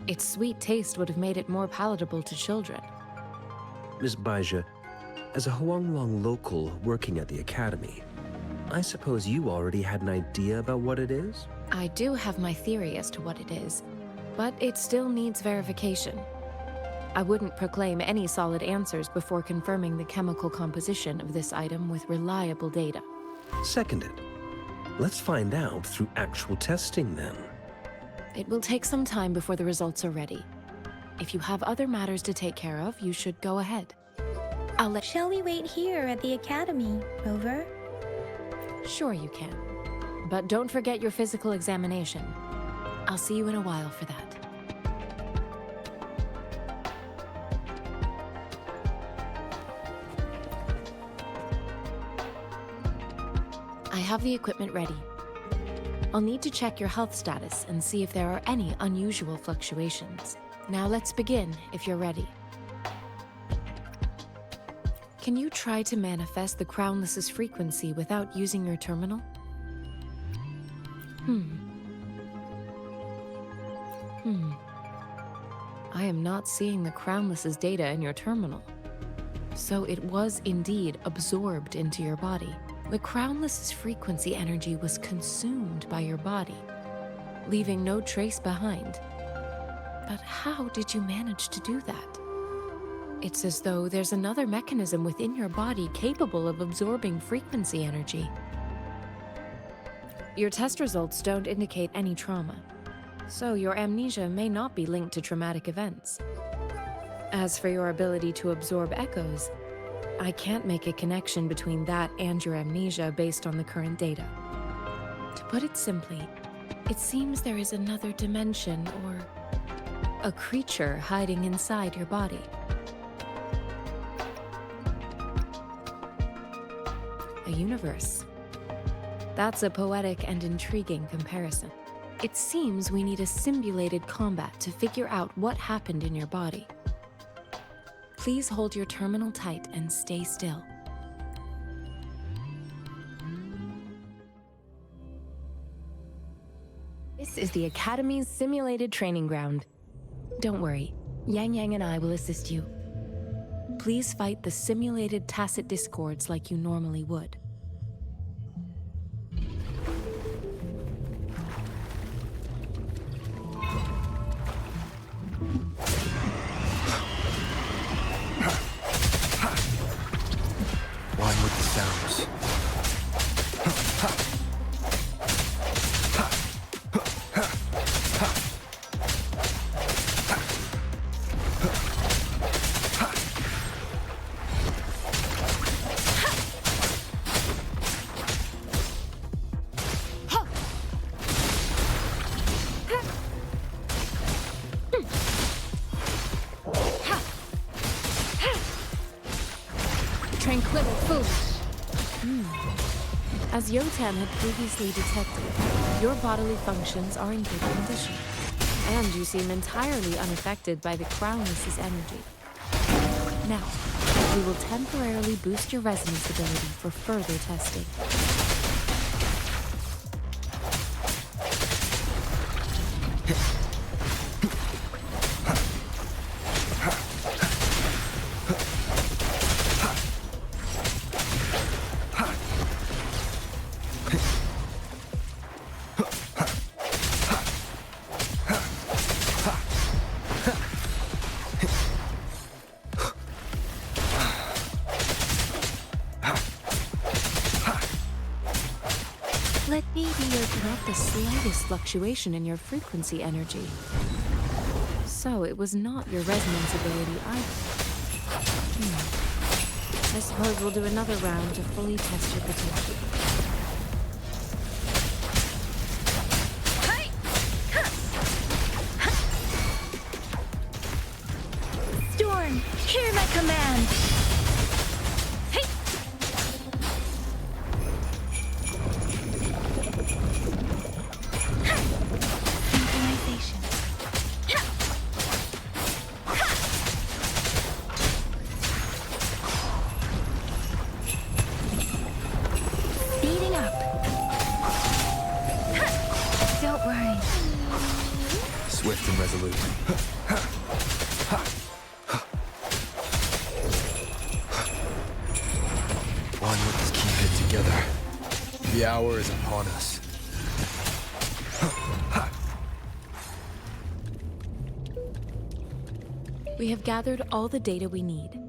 Its sweet taste would have made it more palatable to children. Miss Baija, as a Huanglong local working at the Academy, I suppose you already had an idea about what it is? I do have my theory as to what it is, but it still needs verification. I wouldn't proclaim any solid answers before confirming the chemical composition of this item with reliable data. Seconded. Let's find out through actual testing then. It will take some time before the results are ready. If you have other matters to take care of, you should go ahead. Shall we wait here at the Academy, Rover? Sure you can. But don't forget your physical examination. I'll see you in a while for that. I have the equipment ready. I'll need to check your health status and see if there are any unusual fluctuations. Now let's begin, if you're ready. Can you try to manifest the Crownless's frequency without using your terminal? I am not seeing the Crownless's data in your terminal. So it was indeed absorbed into your body. The Crownless's frequency energy was consumed by your body, leaving no trace behind. But how did you manage to do that? It's as though there's another mechanism within your body capable of absorbing frequency energy. Your test results don't indicate any trauma, so your amnesia may not be linked to traumatic events. As for your ability to absorb echoes, I can't make a connection between that and your amnesia based on the current data. To put it simply, it seems there is another dimension or a creature hiding inside your body. A universe. That's a poetic and intriguing comparison. It seems we need a simulated combat to figure out what happened in your body. Please hold your terminal tight and stay still. This is the Academy's simulated training ground. Don't worry, Yang Yang and I will assist you. Please fight the simulated tacit discords like you normally would. One with the sounds. Tranquility food. As Yotan had previously detected, your bodily functions are in good condition, and you seem entirely unaffected by the Crownless's energy. Now, we will temporarily boost your resonance ability for further testing. Let me be not the slightest fluctuation in your frequency energy. So it was not your resonance ability either. I suppose we'll do another round to fully test your potential. Storm, hear my command! Right. Swift and resolute. One, let us keep it together. The hour is upon us. We have gathered all the data we need.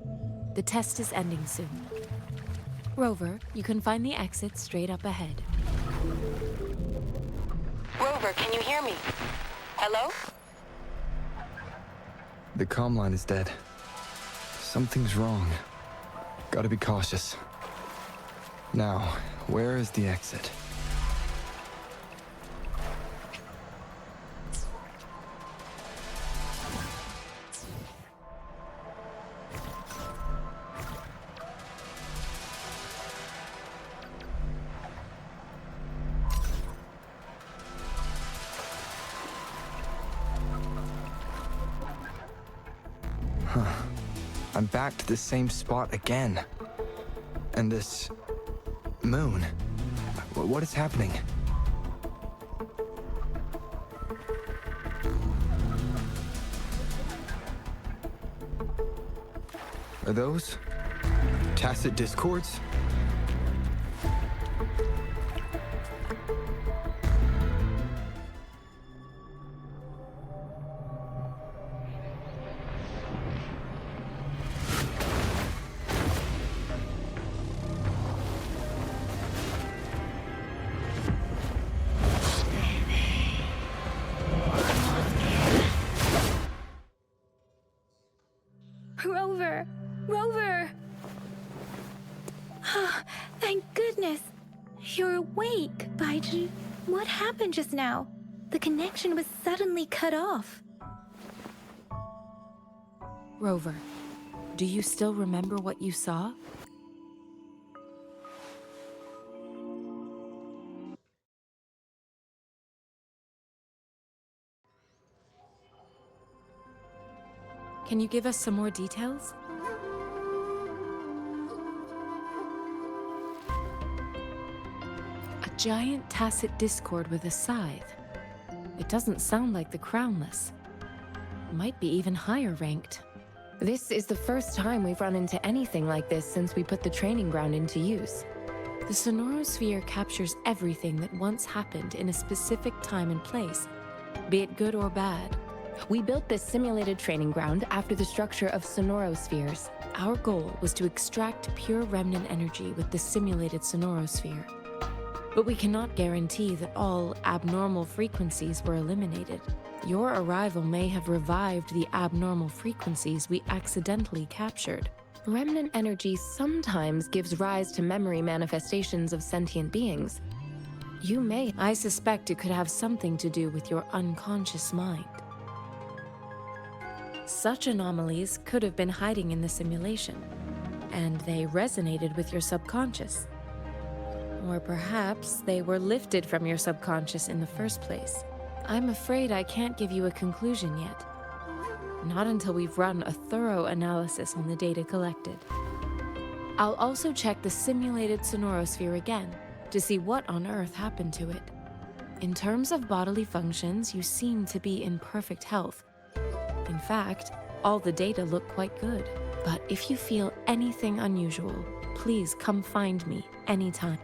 The test is ending soon. Rover, you can find the exit straight up ahead. Rover, can you hear me? Hello? The comm line is dead. Something's wrong. Gotta be cautious. Now, where is the exit? I'm back to the same spot again. And this moon. What is happening? Are those tacit discords? Rover! Rover! Thank goodness! You're awake, Baiju. What happened just now? The connection was suddenly cut off. Rover, do you still remember what you saw? Can you give us some more details? A giant tacit discord with a scythe. It doesn't sound like the Crownless. Might be even higher ranked. This is the first time we've run into anything like this since we put the training ground into use. The Sonorosphere captures everything that once happened in a specific time and place, be it good or bad. We built this simulated training ground after the structure of Sonorospheres. Our goal was to extract pure remnant energy with the simulated Sonorosphere. But we cannot guarantee that all abnormal frequencies were eliminated. Your arrival may have revived the abnormal frequencies we accidentally captured. Remnant energy sometimes gives rise to memory manifestations of sentient beings. I suspect it could have something to do with your unconscious mind. Such anomalies could have been hiding in the simulation, and they resonated with your subconscious. Or perhaps they were lifted from your subconscious in the first place. I'm afraid I can't give you a conclusion yet. Not until we've run a thorough analysis on the data collected. I'll also check the simulated Sonorosphere again to see what on earth happened to it. In terms of bodily functions, you seem to be in perfect health. In fact, all the data look quite good. But if you feel anything unusual, please come find me anytime.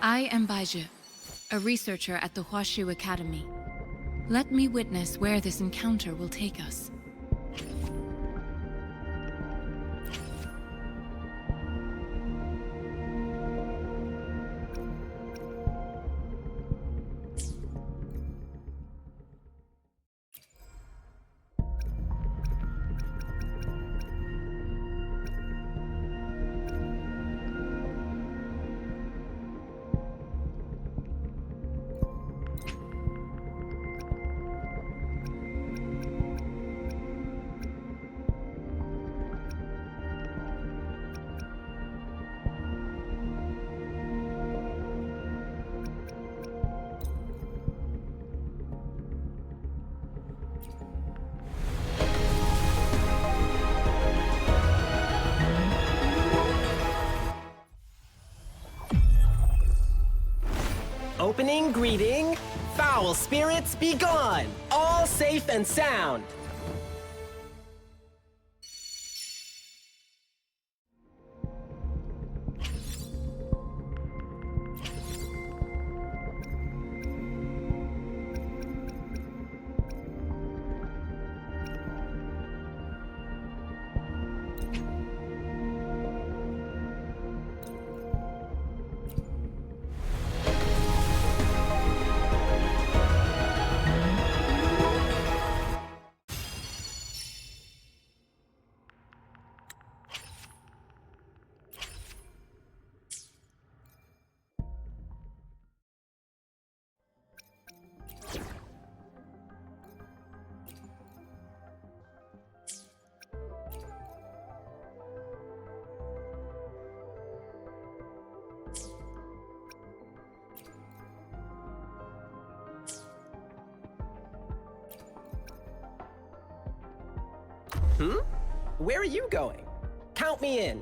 I am Baiju, a researcher at the Huashu Academy. Let me witness where this encounter will take us. Opening greeting. Foul spirits be gone. All safe and sound. Where are you going? Count me in.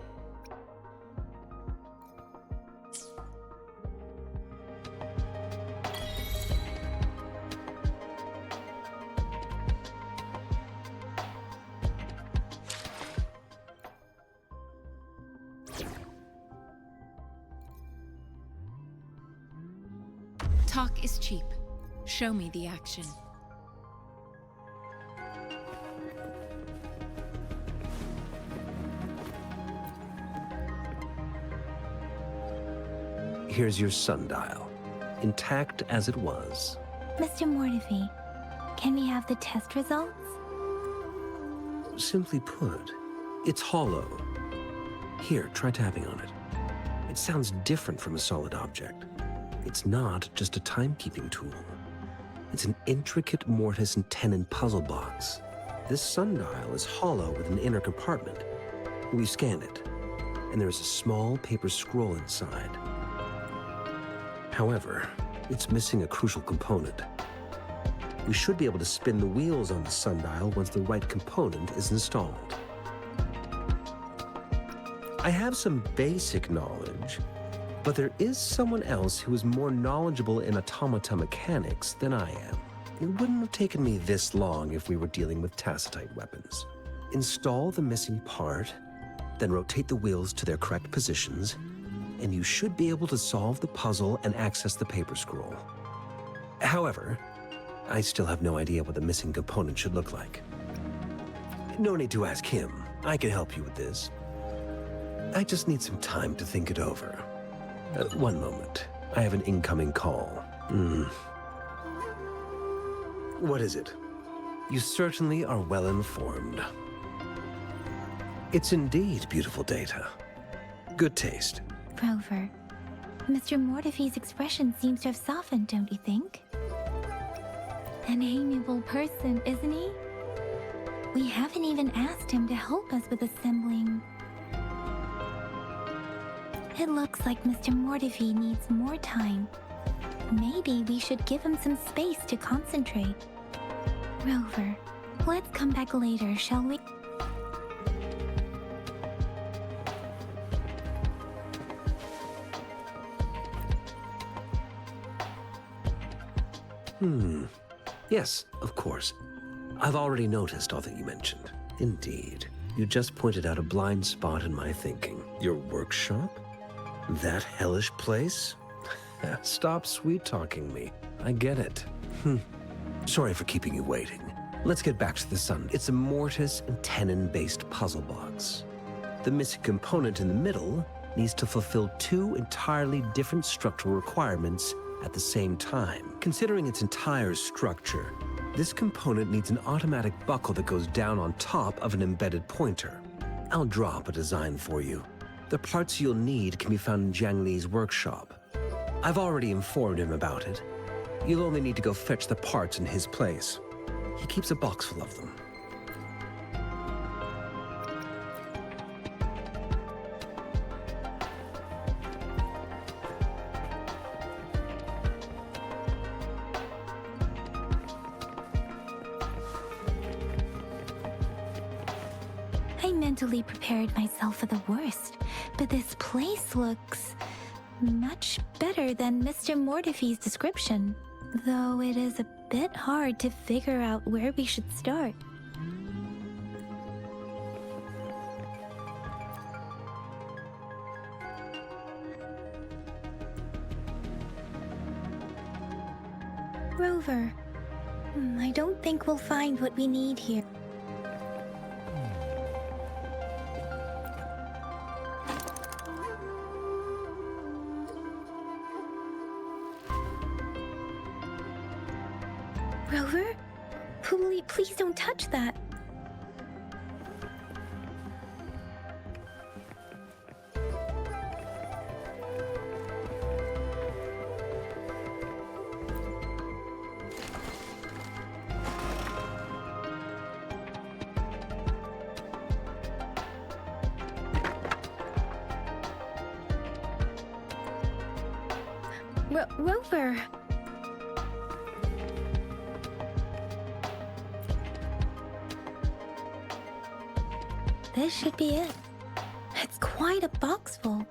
Talk is cheap. Show me the action. Here's your sundial, intact as it was. Mr. Mortefi, can we have the test results? Simply put, it's hollow. Here, try tapping on it. It sounds different from a solid object. It's not just a timekeeping tool. It's an intricate mortise and tenon puzzle box. This sundial is hollow with an inner compartment. We scanned it, and there is a small paper scroll inside. However, it's missing a crucial component. We should be able to spin the wheels on the sundial once the right component is installed. I have some basic knowledge, but there is someone else who is more knowledgeable in automata mechanics than I am. It wouldn't have taken me this long if we were dealing with tacitite weapons. Install the missing part, then rotate the wheels to their correct positions, and you should be able to solve the puzzle and access the paper scroll. However, I still have no idea what the missing component should look like. No need to ask him. I can help you with this. I just need some time to think it over. One moment. I have an incoming call. What is it? You certainly are well informed. It's indeed beautiful data. Good taste. Rover, Mr. Mortefi's expression seems to have softened, don't you think? An amiable person, isn't he? We haven't even asked him to help us with assembling. It looks like Mr. Mortefi needs more time. Maybe we should give him some space to concentrate. Rover, let's come back later, shall we? Yes, of course. I've already noticed all that you mentioned. Indeed. You just pointed out a blind spot in my thinking. Your workshop? That hellish place? Stop sweet-talking me. I get it. Sorry for keeping you waiting. Let's get back to the sun. It's a mortise and tenon-based puzzle box. The missing component in the middle needs to fulfill two entirely different structural requirements at the same time. Considering its entire structure, this component needs an automatic buckle that goes down on top of an embedded pointer. I'll drop a design for you. The parts you'll need can be found in Jiang Li's workshop. I've already informed him about it. You'll only need to go fetch the parts in his place. He keeps a box full of them. I mentally prepared myself for the worst, but this place looks Much better than Mr. Mortify's description, though it is a bit hard to figure out where we should start. Rover, I don't think we'll find what we need here. Rover? Please don't touch that. Rover! This should be it. It's quite a box full.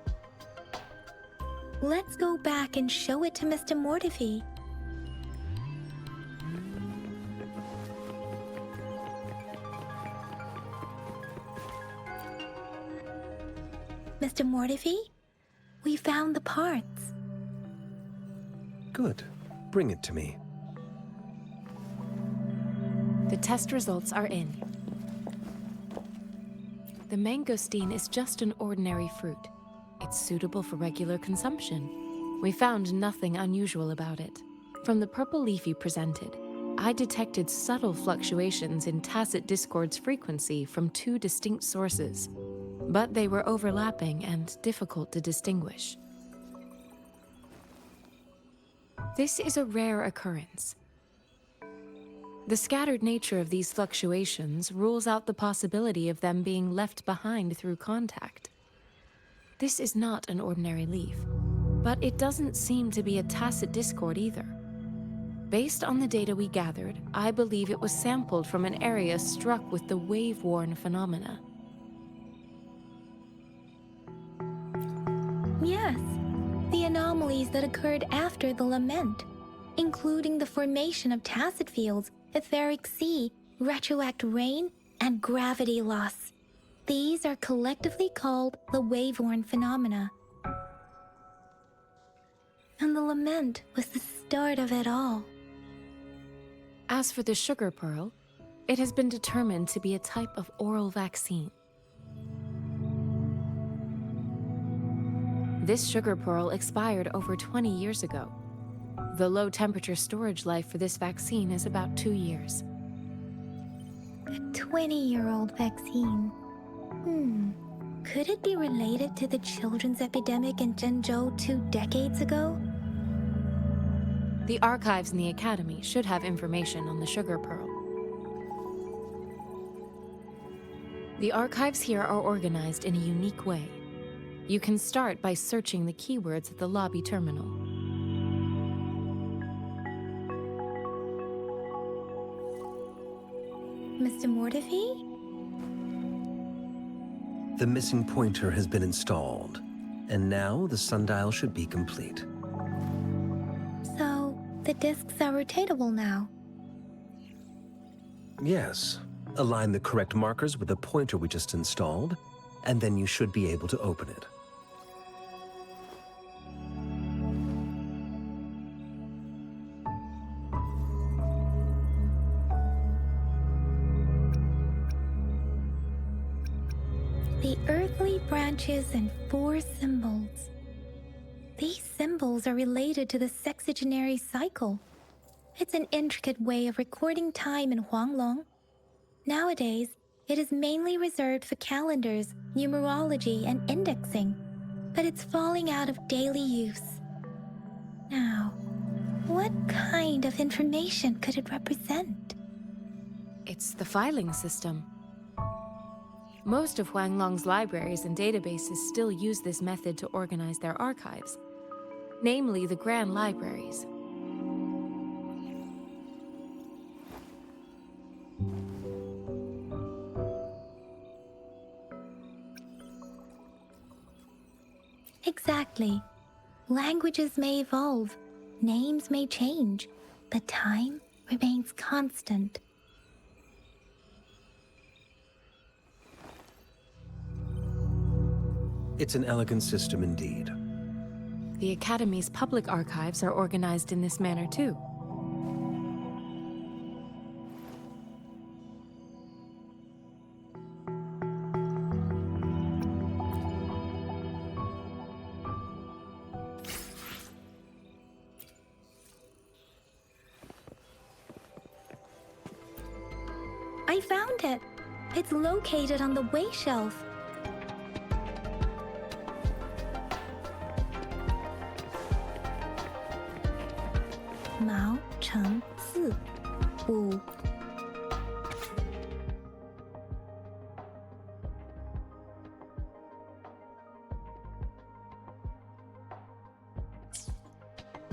Let's go back and show it to Mr. Mortify. Mr. Mortify, we found the parts. Good. Bring it to me. The test results are in. The mangosteen is just an ordinary fruit. It's suitable for regular consumption. We found nothing unusual about it. From the purple leaf you presented, I detected subtle fluctuations in Tacit Discord's frequency from two distinct sources, but they were overlapping and difficult to distinguish. This is a rare occurrence. The scattered nature of these fluctuations rules out the possibility of them being left behind through contact. This is not an ordinary leaf, but it doesn't seem to be a Tacit Discord either. Based on the data we gathered, I believe it was sampled from an area struck with the wave-worn phenomena. Yes, the anomalies that occurred after the lament, including the formation of tacit fields, etheric sea, retroact rain, and gravity loss. These are collectively called the wave-worn phenomena. And the lament was the start of it all. As for the sugar pearl, it has been determined to be a type of oral vaccine. This sugar pearl expired over 20 years ago. The low-temperature storage life for this vaccine is about 2 years. A 20-year-old vaccine. Could it be related to the children's epidemic in Zhengzhou 2 decades ago? The archives in the Academy should have information on the sugar pearl. The archives here are organized in a unique way. You can start by searching the keywords at the lobby terminal. Mr. Mortify? The missing pointer has been installed, and now the sundial should be complete. So, the discs are rotatable now. Yes. Align the correct markers with the pointer we just installed, and then you should be able to open it. The earthly branches and 4 symbols. These symbols are related to the sexagenary cycle. It's an intricate way of recording time in Huanglong. Nowadays, it is mainly reserved for calendars, numerology, and indexing, but it's falling out of daily use. Now, what kind of information could it represent? It's the filing system. Most of Huanglong's libraries and databases still use this method to organize their archives, namely the Grand Libraries. Exactly. Languages may evolve, names may change, but time remains constant. It's an elegant system indeed. The Academy's public archives are organized in this manner too. I found it. It's located on the way shelf. Mao Cheng Si Wu.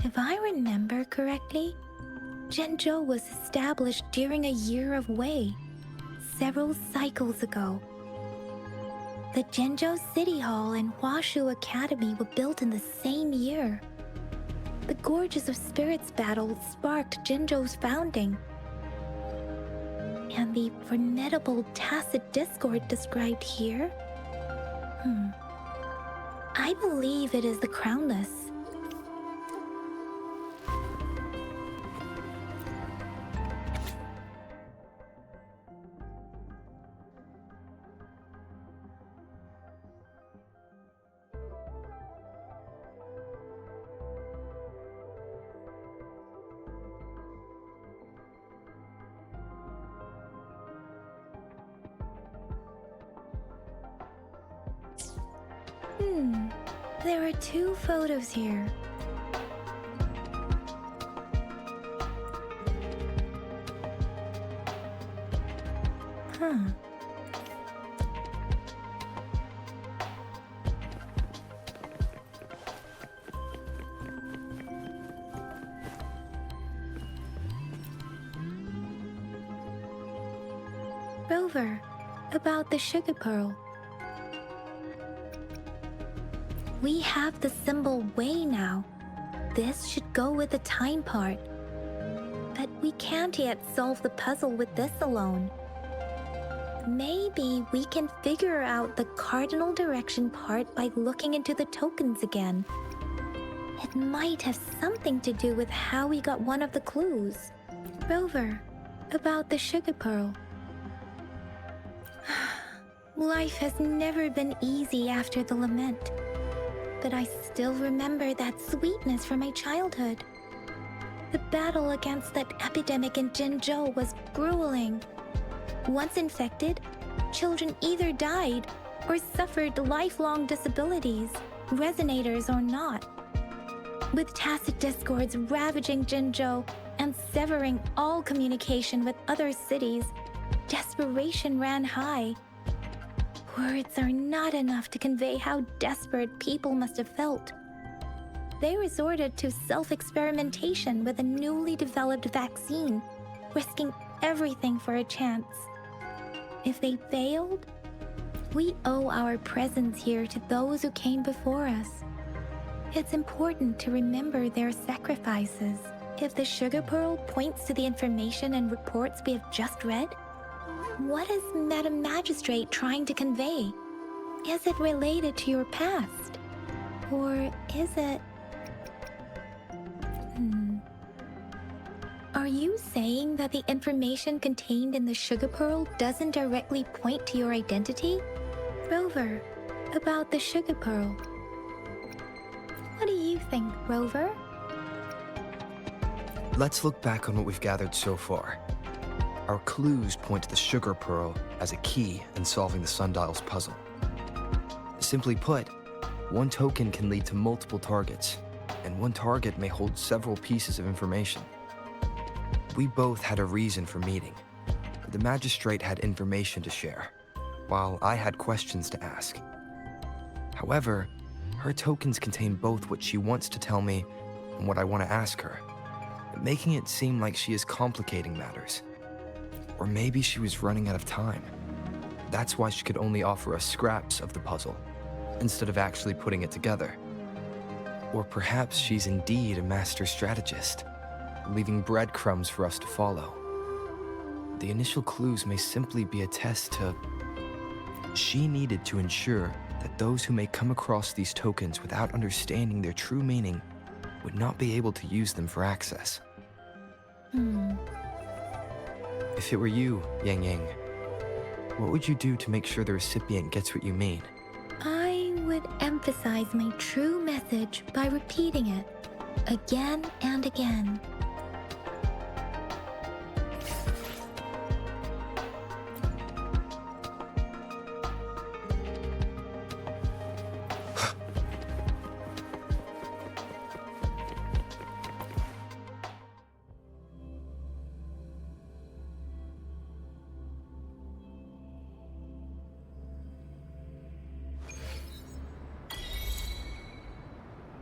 If I remember correctly, Zhenzhou was established during a year of Wei, several cycles ago. The Zhenzhou City Hall and Huashu Academy were built in the same year. The Gorges of Spirits battle sparked Zhenzhou's founding. And the formidable tacit discord described here? I believe it is the Crownless. There are 2 photos here. Rover, about the sugar pearl. We have the symbol Wei now. This should go with the time part. But we can't yet solve the puzzle with this alone. Maybe we can figure out the cardinal direction part by looking into the tokens again. It might have something to do with how we got one of the clues. Rover, about the sugar pearl. Life has never been easy after the lament. But I still remember that sweetness from my childhood. The battle against that epidemic in Zhenzhou was grueling. Once infected, children either died or suffered lifelong disabilities, resonators or not. With tacit discords ravaging Zhenzhou and severing all communication with other cities, desperation ran high. Words are not enough to convey how desperate people must have felt. They resorted to self-experimentation with a newly developed vaccine, risking everything for a chance. If they failed, we owe our presence here to those who came before us. It's important to remember their sacrifices. If the sugar pearl points to the information and reports we have just read, what is Madam Magistrate trying to convey? Is it related to your past? Or is it... Are you saying that the information contained in the sugar pearl doesn't directly point to your identity? Rover, about the sugar pearl. What do you think, Rover? Let's look back on what we've gathered so far. Our clues point to the sugar pearl as a key in solving the sundial's puzzle. Simply put, one token can lead to multiple targets, and one target may hold several pieces of information. We both had a reason for meeting. The magistrate had information to share, while I had questions to ask. However, her tokens contain both what she wants to tell me and what I want to ask her, making it seem like she is complicating matters. Or maybe she was running out of time. That's why she could only offer us scraps of the puzzle, instead of actually putting it together. Or perhaps she's indeed a master strategist, leaving breadcrumbs for us to follow. The initial clues may simply be a test to... She needed to ensure that those who may come across these tokens without understanding their true meaning would not be able to use them for access. If it were you, Yang Yang, what would you do to make sure the recipient gets what you mean? I would emphasize my true message by repeating it again and again.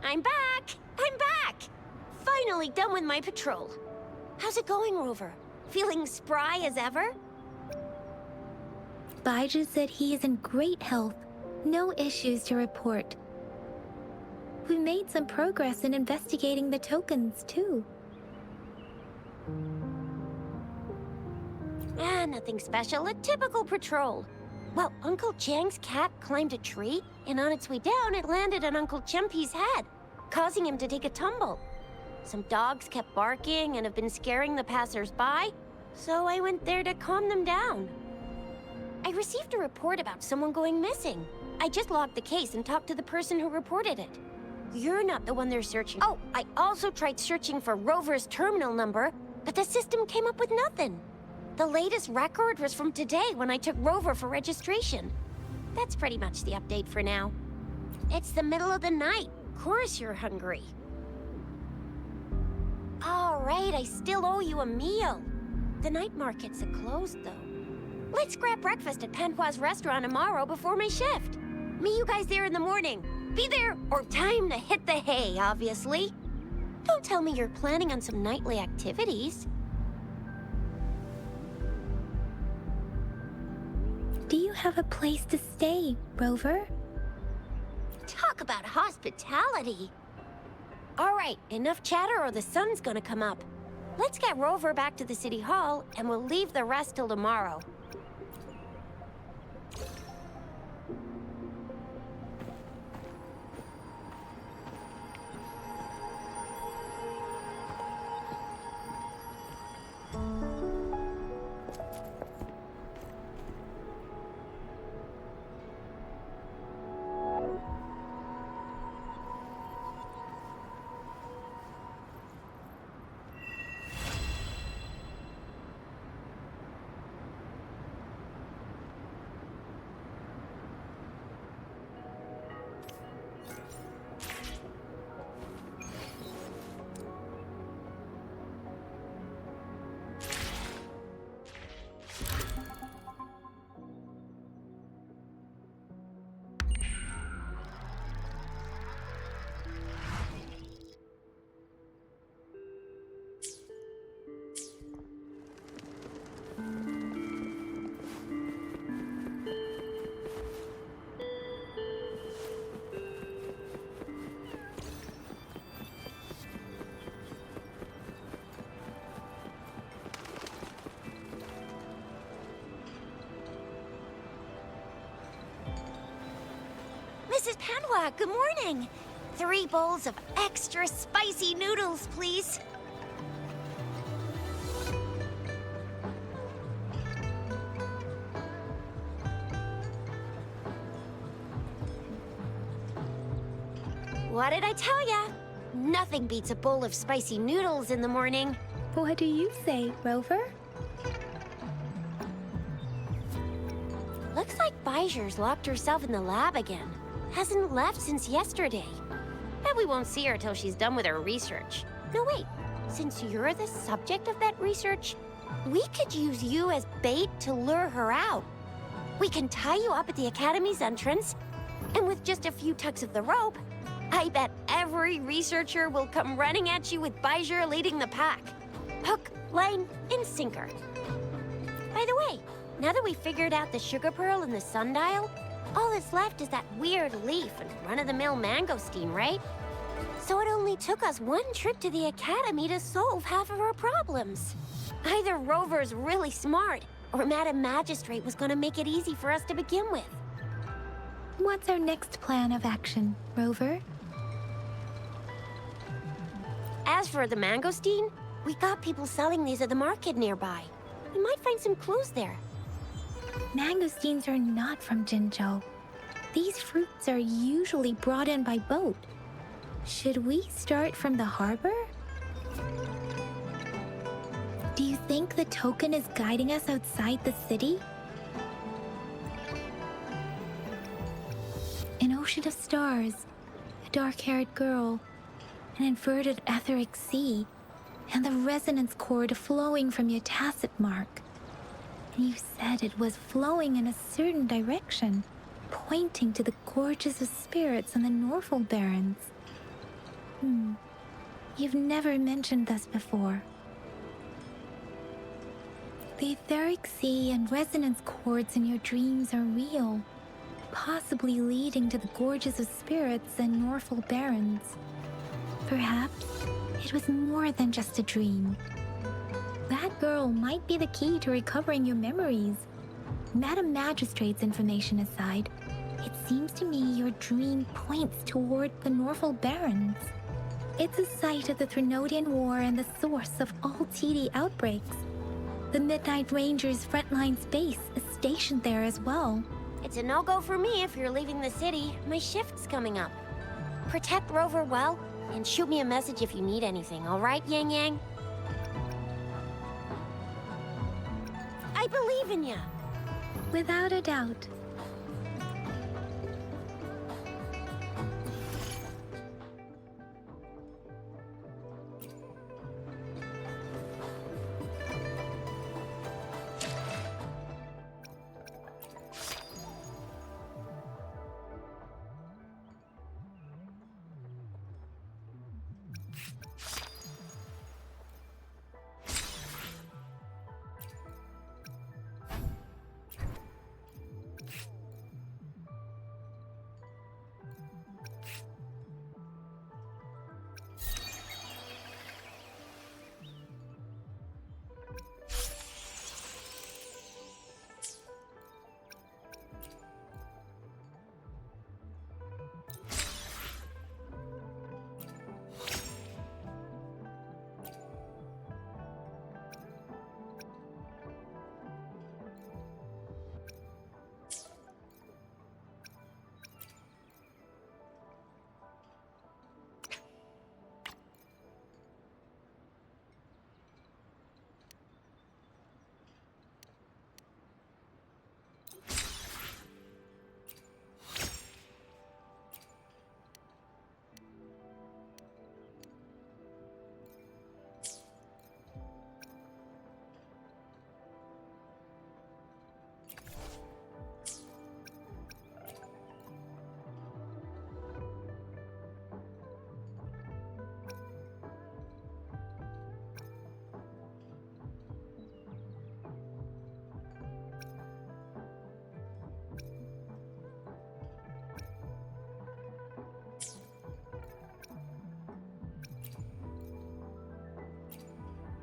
I'm back! I'm back! Finally done with my patrol. How's it going, Rover? Feeling spry as ever? Baiju said he is in great health. No issues to report. We made some progress in investigating the tokens, too. Nothing special. A typical patrol. Well, Uncle Chang's cat climbed a tree, and on its way down, it landed on Uncle Chempi's head, causing him to take a tumble. Some dogs kept barking and have been scaring the passers-by, so I went there to calm them down. I received a report about someone going missing. I just logged the case and talked to the person who reported it. You're not the one they're searching. Oh, I also tried searching for Rover's terminal number, but the system came up with nothing. The latest record was from today when I took Rover for registration. That's pretty much the update for now. It's the middle of the night. Of course you're hungry. All right, I still owe you a meal. The night markets are closed, though. Let's grab breakfast at Panhua's restaurant tomorrow before my shift. Meet you guys there in the morning. Be there, or time to hit the hay, obviously. Don't tell me you're planning on some nightly activities. Do you have a place to stay, Rover? Talk about hospitality. All right, enough chatter or the sun's gonna come up. Let's get Rover back to the city hall, and we'll leave the rest till tomorrow. Mrs. Panhua, good morning. 3 bowls of extra spicy noodles, please. What did I tell ya? Nothing beats a bowl of spicy noodles in the morning. What do you say, Rover? Looks like Baiju's locked herself in the lab again. Hasn't left since yesterday. Bet we won't see her till she's done with her research. No, wait. Since you're the subject of that research, we could use you as bait to lure her out. We can tie you up at the Academy's entrance, and with just a few tugs of the rope, I bet every researcher will come running at you with Baiju leading the pack. Hook, line, and sinker. By the way, now that we figured out the sugar pearl and the sundial, all that's left is that weird leaf and run-of-the-mill mangosteen, right? So it only took us one trip to the Academy to solve half of our problems. Either Rover's really smart, or Madam Magistrate was gonna make it easy for us to begin with. What's our next plan of action, Rover? As for the mangosteen, we got people selling these at the market nearby. We might find some clues there. Mangosteens are not from Jinzhou. These fruits are usually brought in by boat. Should we start from the harbor? Do you think the token is guiding us outside the city? An ocean of stars, a dark-haired girl, an inverted etheric sea, and the resonance cord flowing from your tacit mark. And you said it was flowing in a certain direction, pointing to the gorges of spirits and the Norfolk Barrens. You've never mentioned this before. The etheric sea and resonance cords in your dreams are real, possibly leading to the gorges of spirits and Norfolk Barrens. Perhaps it was more than just a dream. That girl might be the key to recovering your memories. Madam Magistrate's information aside, it seems to me your dream points toward the Norfolk Barrens. It's a site of the Threnodian War and the source of all TD outbreaks. The Midnight Rangers' frontline base is stationed there as well. It's a no-go for me if you're leaving the city. My shift's coming up. Protect Rover well, and shoot me a message if you need anything, all right, Yang Yang? I believe in ya! Without a doubt.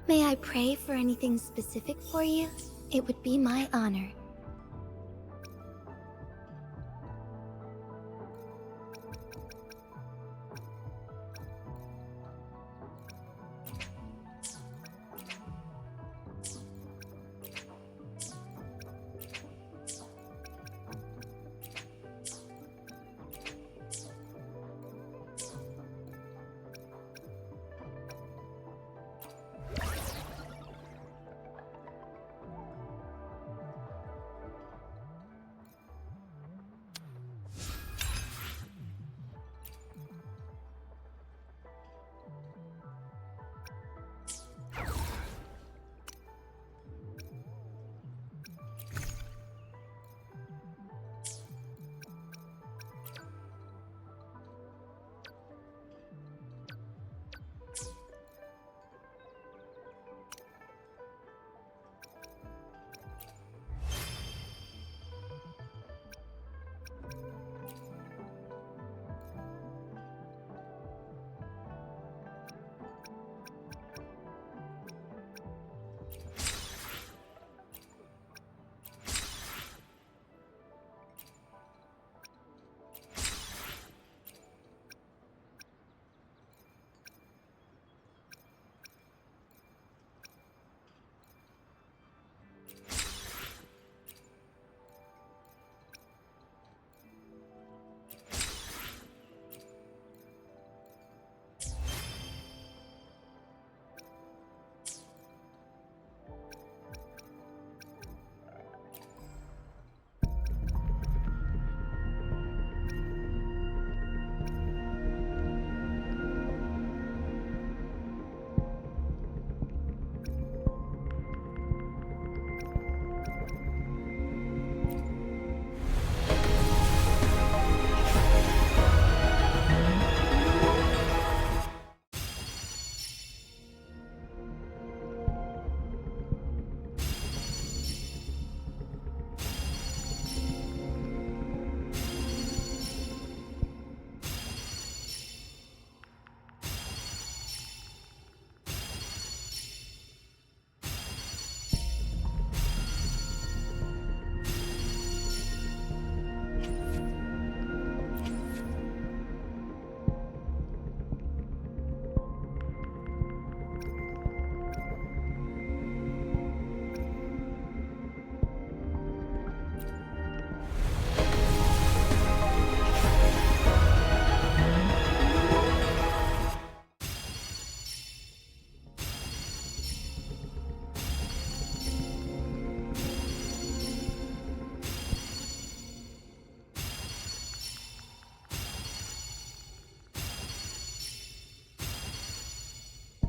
May I pray for anything specific for you? It would be my honor.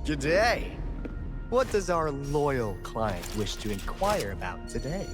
Good day. What does our loyal client wish to inquire about today?